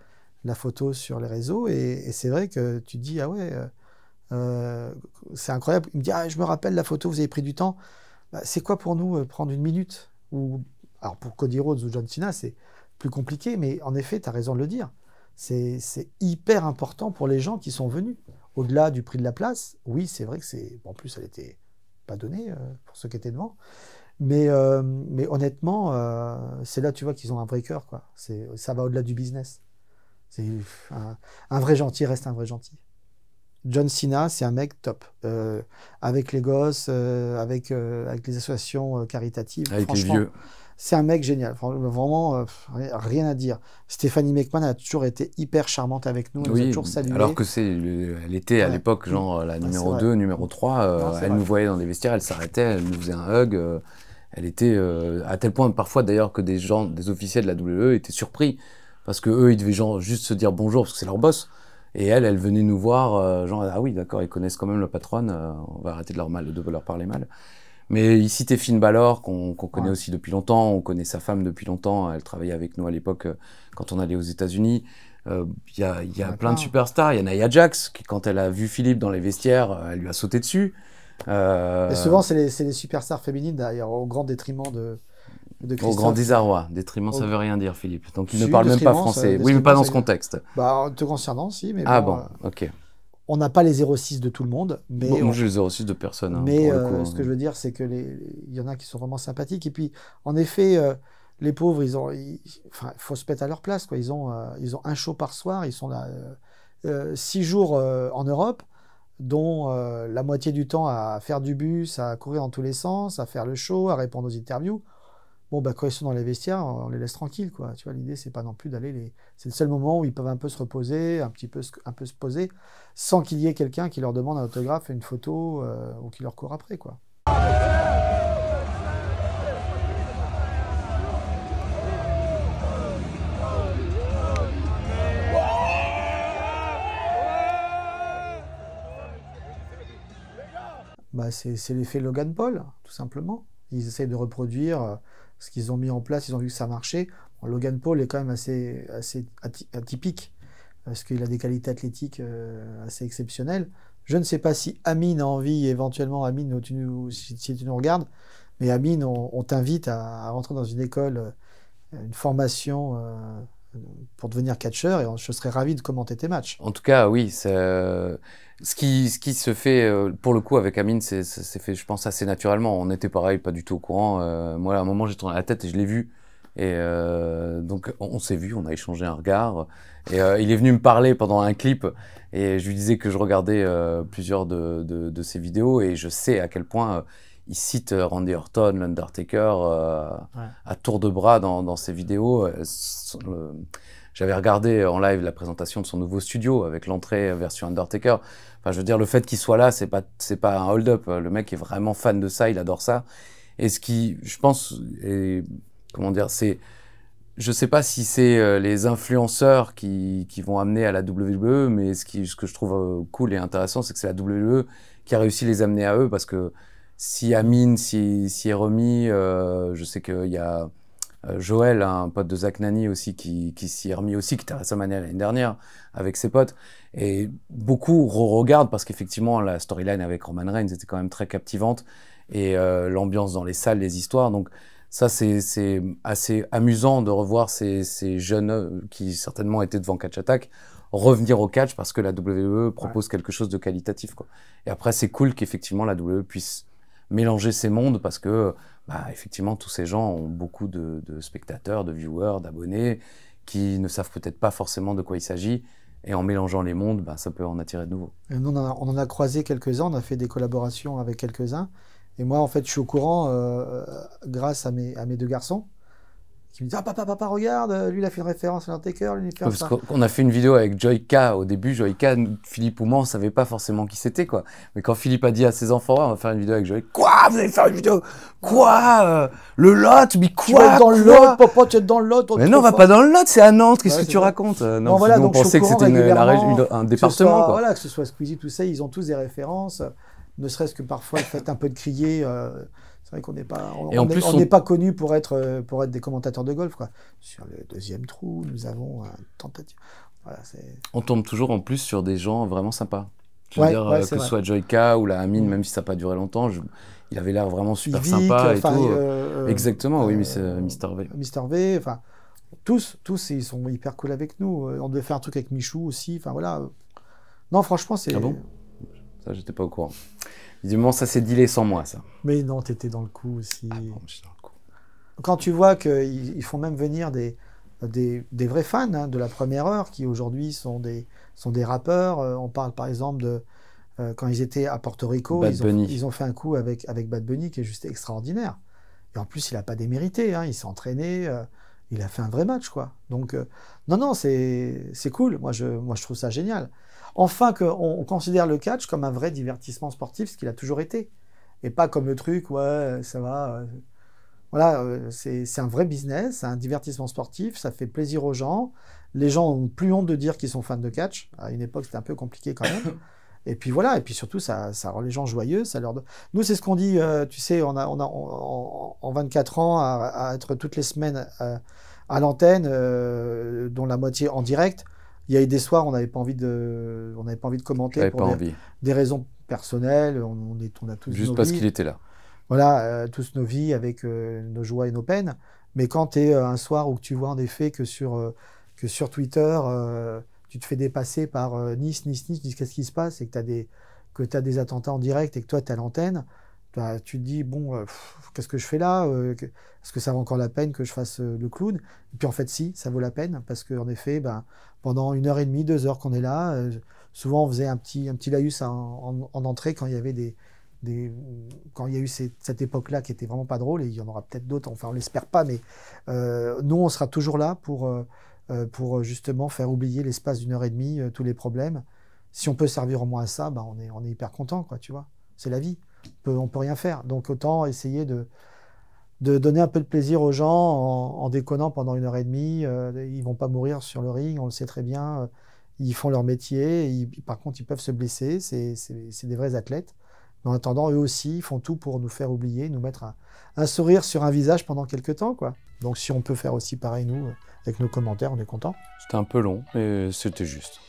photo sur les réseaux. Et c'est vrai que tu te dis, ah ouais, c'est incroyable. Il me dit, je me rappelle la photo, vous avez pris du temps. C'est quoi pour nous prendre une minute Alors pour Cody Rhodes ou John Cena, c'est plus compliqué, mais en effet, tu as raison de le dire. C'est hyper important pour les gens qui sont venus. Au-delà du prix de la place, oui, c'est vrai que c'est... En plus, elle n'était pas donnée pour ceux qui étaient devant. Mais honnêtement, c'est là, tu vois, qu'ils ont un vrai cœur, quoi. Ça va au-delà du business. Un vrai gentil reste un vrai gentil. John Cena, c'est un mec top. Avec les gosses, avec les associations caritatives. Avec les franchement, vieux. c'est un mec génial. Vraiment, rien à dire. Stephanie McMahon a toujours été hyper charmante avec nous. Elle nous a Oui, toujours salué. alors que elle était à Ouais. l'époque genre la Ouais, numéro c'est vrai. 2, numéro 3, Non, c'est elle vrai. nous voyait dans les vestiaires, elle s'arrêtait, elle nous faisait un hug, elle était à tel point parfois d'ailleurs que des officiels de la WWE étaient surpris parce que eux ils devaient genre juste se dire bonjour parce que c'est leur boss et elle venait nous voir genre ah oui d'accord ils connaissent quand même la patronne, on va arrêter de leur parler mal. Mais il citait Finn Balor, qu'on connaît aussi depuis longtemps, on connaît sa femme depuis longtemps, elle travaillait avec nous à l'époque quand on allait aux États-Unis. Il y a plein de superstars, il y a Nia Jax, qui quand elle a vu Philippe dans les vestiaires, elle lui a sauté dessus. Et souvent, c'est les superstars féminines, d'ailleurs, au grand détriment de Christophe. Au grand désarroi. Détriment, ça veut rien dire, Philippe. Donc il Si, ne parle même pas détriment, français. ça- Oui, mais pas dans ce détriment, ça- contexte. Bah, te concernant, si, mais Ah bon, bon, ok. on n'a pas les 06 de tout le monde, mais, Bon, moi, je les ai reçus de personne. Hein, mais pour le coup, ce que je veux dire, c'est que il y en a qui sont vraiment sympathiques. Et puis, en effet, les pauvres, enfin, faut se mettre à leur place, quoi. Ils ont un show par soir, ils sont là 6 jours en Europe, dont la moitié du temps à faire du bus, à courir dans tous les sens, à faire le show, à répondre aux interviews. Bon, bah, quand ils sont dans les vestiaires, on les laisse tranquilles, quoi. Tu vois, l'idée, c'est pas non plus d'aller C'est le seul moment où ils peuvent un peu se reposer, un peu se poser, sans qu'il y ait quelqu'un qui leur demande un autographe, une photo, ou qui leur court après, quoi. Bah, c'est l'effet Logan Paul, tout simplement. Ils essayent de reproduire ce qu'ils ont mis en place, ils ont vu que ça marchait. Bon, Logan Paul est quand même assez atypique, parce qu'il a des qualités athlétiques assez exceptionnelles. Je ne sais pas si Amine a envie, éventuellement, Amine, si tu nous regardes, mais Amine, on t'invite à rentrer dans une école, une formation pour devenir catcheur, et je serais ravi de commenter tes matchs. En tout cas, oui. Ce qui se fait, pour le coup, avec Amine, c'est fait, je pense, assez naturellement. On était pareil, pas du tout au courant. Moi, à un moment, j'ai tourné la tête et je l'ai vu. Et donc, on s'est vu, on a échangé un regard. Et il est venu me parler pendant un clip. Et je lui disais que je regardais plusieurs de ses vidéos. Et je sais à quel point il cite Randy Orton, l'Undertaker, à tour de bras dans ses vidéos. J'avais regardé en live la présentation de son nouveau studio avec l'entrée version Undertaker. Enfin, je veux dire, le fait qu'il soit là, c'est pas un hold-up. Le mec est vraiment fan de ça, il adore ça. Et ce qui, je pense, comment dire, je sais pas si c'est les influenceurs qui vont amener à la WWE, mais ce que je trouve cool et intéressant, c'est que c'est la WWE qui a réussi à les amener à eux, parce que si Amine s'y est remis, je sais qu'il y a Joël, un pote de Zach Nani aussi, qui s'y est remis aussi, qui était à WrestleMania l'année dernière avec ses potes. Et beaucoup regardent parce qu'effectivement, la storyline avec Roman Reigns était quand même très captivante. Et l'ambiance dans les salles, les histoires. Donc ça, c'est assez amusant de revoir ces jeunes qui certainement étaient devant Catch Attack revenir au catch parce que la WWE propose quelque chose de qualitatif, quoi. Et après, c'est cool qu'effectivement la WWE puisse mélanger ces mondes parce que effectivement tous ces gens ont beaucoup de spectateurs, de viewers, d'abonnés qui ne savent peut-être pas forcément de quoi il s'agit, et en mélangeant les mondes, ça peut en attirer de nouveaux. Et nous, on en a croisé quelques-uns, on a fait des collaborations avec quelques-uns, et moi en fait je suis au courant grâce à mes deux garçons qui me disent « Ah papa, regarde, lui il a fait une référence à l'Undertaker, lui il fait ça. » Parce qu'on a fait une vidéo avec Joyka au début. Joyka, Philippe ou moi, on savait pas forcément qui c'était, quoi. Mais quand Philippe a dit à ses enfants, on va faire une vidéo avec Joyka. Quoi? Vous allez faire une vidéo? Quoi? Le lot? Mais quoi? Tu vas être dans le lot, papa, tu vas être dans le lot. Mais non, on va pas dans le lot, c'est à Nantes. Qu'est-ce que tu racontes? Non, voilà, nous, on donc pensait que c'était un département, quoi. Voilà, que ce soit Squeezie, tout ça, ils ont tous des références. Ne serait-ce que parfois le fait un peu de crier. C'est vrai qu'on n'est pas, on n'est pas connu pour être des commentateurs de golf, quoi. Sur le deuxième trou, nous avons un tentative. Voilà, on tombe toujours en plus sur des gens vraiment sympas. Je veux dire, que ce soit Joyka ou la Amine, même si ça n'a pas duré longtemps, il avait l'air vraiment super sympa et tout. Exactement, oui, Mr. V. Mr. V, enfin, tous, ils sont hyper cool avec nous. On devait faire un truc avec Michou aussi, enfin voilà. Non, franchement, c'est... Ah bon? Ça, j'étais pas au courant. Évidemment, ça s'est dealé sans moi, ça. Mais non, t'étais dans le coup aussi. Ah bon, j'étais dans le coup. Quand tu vois qu'ils font même venir des vrais fans hein, de la première heure qui aujourd'hui sont des rappeurs. On parle par exemple de quand ils étaient à Porto Rico, ils ont fait un coup avec Bad Bunny qui est juste extraordinaire. Et en plus, il n'a pas démérité, hein, il s'est entraîné, il a fait un vrai match, quoi. Donc, non, c'est cool. Moi, je trouve ça génial. Enfin, qu'on considère le catch comme un vrai divertissement sportif, ce qu'il a toujours été. Et pas comme le truc, ouais, ça va. Voilà, c'est un vrai business, c'est un divertissement sportif, ça fait plaisir aux gens. Les gens ont plus honte de dire qu'ils sont fans de catch. À une époque, c'était un peu compliqué quand même. Et puis voilà, et puis surtout, ça rend les gens joyeux. Nous, c'est ce qu'on dit, tu sais, en 24 ans, à être toutes les semaines à l'antenne, dont la moitié en direct. Il y a eu des soirs, on n'avait pas envie de commenter pour des raisons personnelles. On a tous juste parce qu'il était là. Voilà, tous nos vies avec nos joies et nos peines. Mais quand tu es un soir où tu vois en effet que sur Twitter, tu te fais dépasser par Nice, qu'est-ce qui se passe, et que tu as des attentats en direct et que toi tu es à l'antenne, bah, tu te dis, bon, qu'est-ce que je fais là est-ce que ça vaut encore la peine que je fasse le clown? Et puis en fait, si, ça vaut la peine, parce qu'en effet, ben, pendant 1h30, 2 heures qu'on est là, souvent on faisait un petit laïus en entrée quand il y avait quand il y a eu cette époque-là qui était vraiment pas drôle, et il y en aura peut-être d'autres, enfin on l'espère pas, mais nous on sera toujours là pour justement faire oublier l'espace d'1h30 tous les problèmes. Si on peut servir au moins à ça, bah on est hyper content, quoi, tu vois. C'est la vie, on peut rien faire. Donc autant essayer de donner un peu de plaisir aux gens en déconnant pendant 1h30. Ils vont pas mourir sur le ring, on le sait très bien. Ils font leur métier, par contre ils peuvent se blesser, c'est des vrais athlètes. Mais en attendant, eux aussi, ils font tout pour nous faire oublier, nous mettre un sourire sur un visage pendant quelques temps, quoi. Donc si on peut faire aussi pareil, nous, avec nos commentaires, on est content. C'était un peu long, mais c'était juste.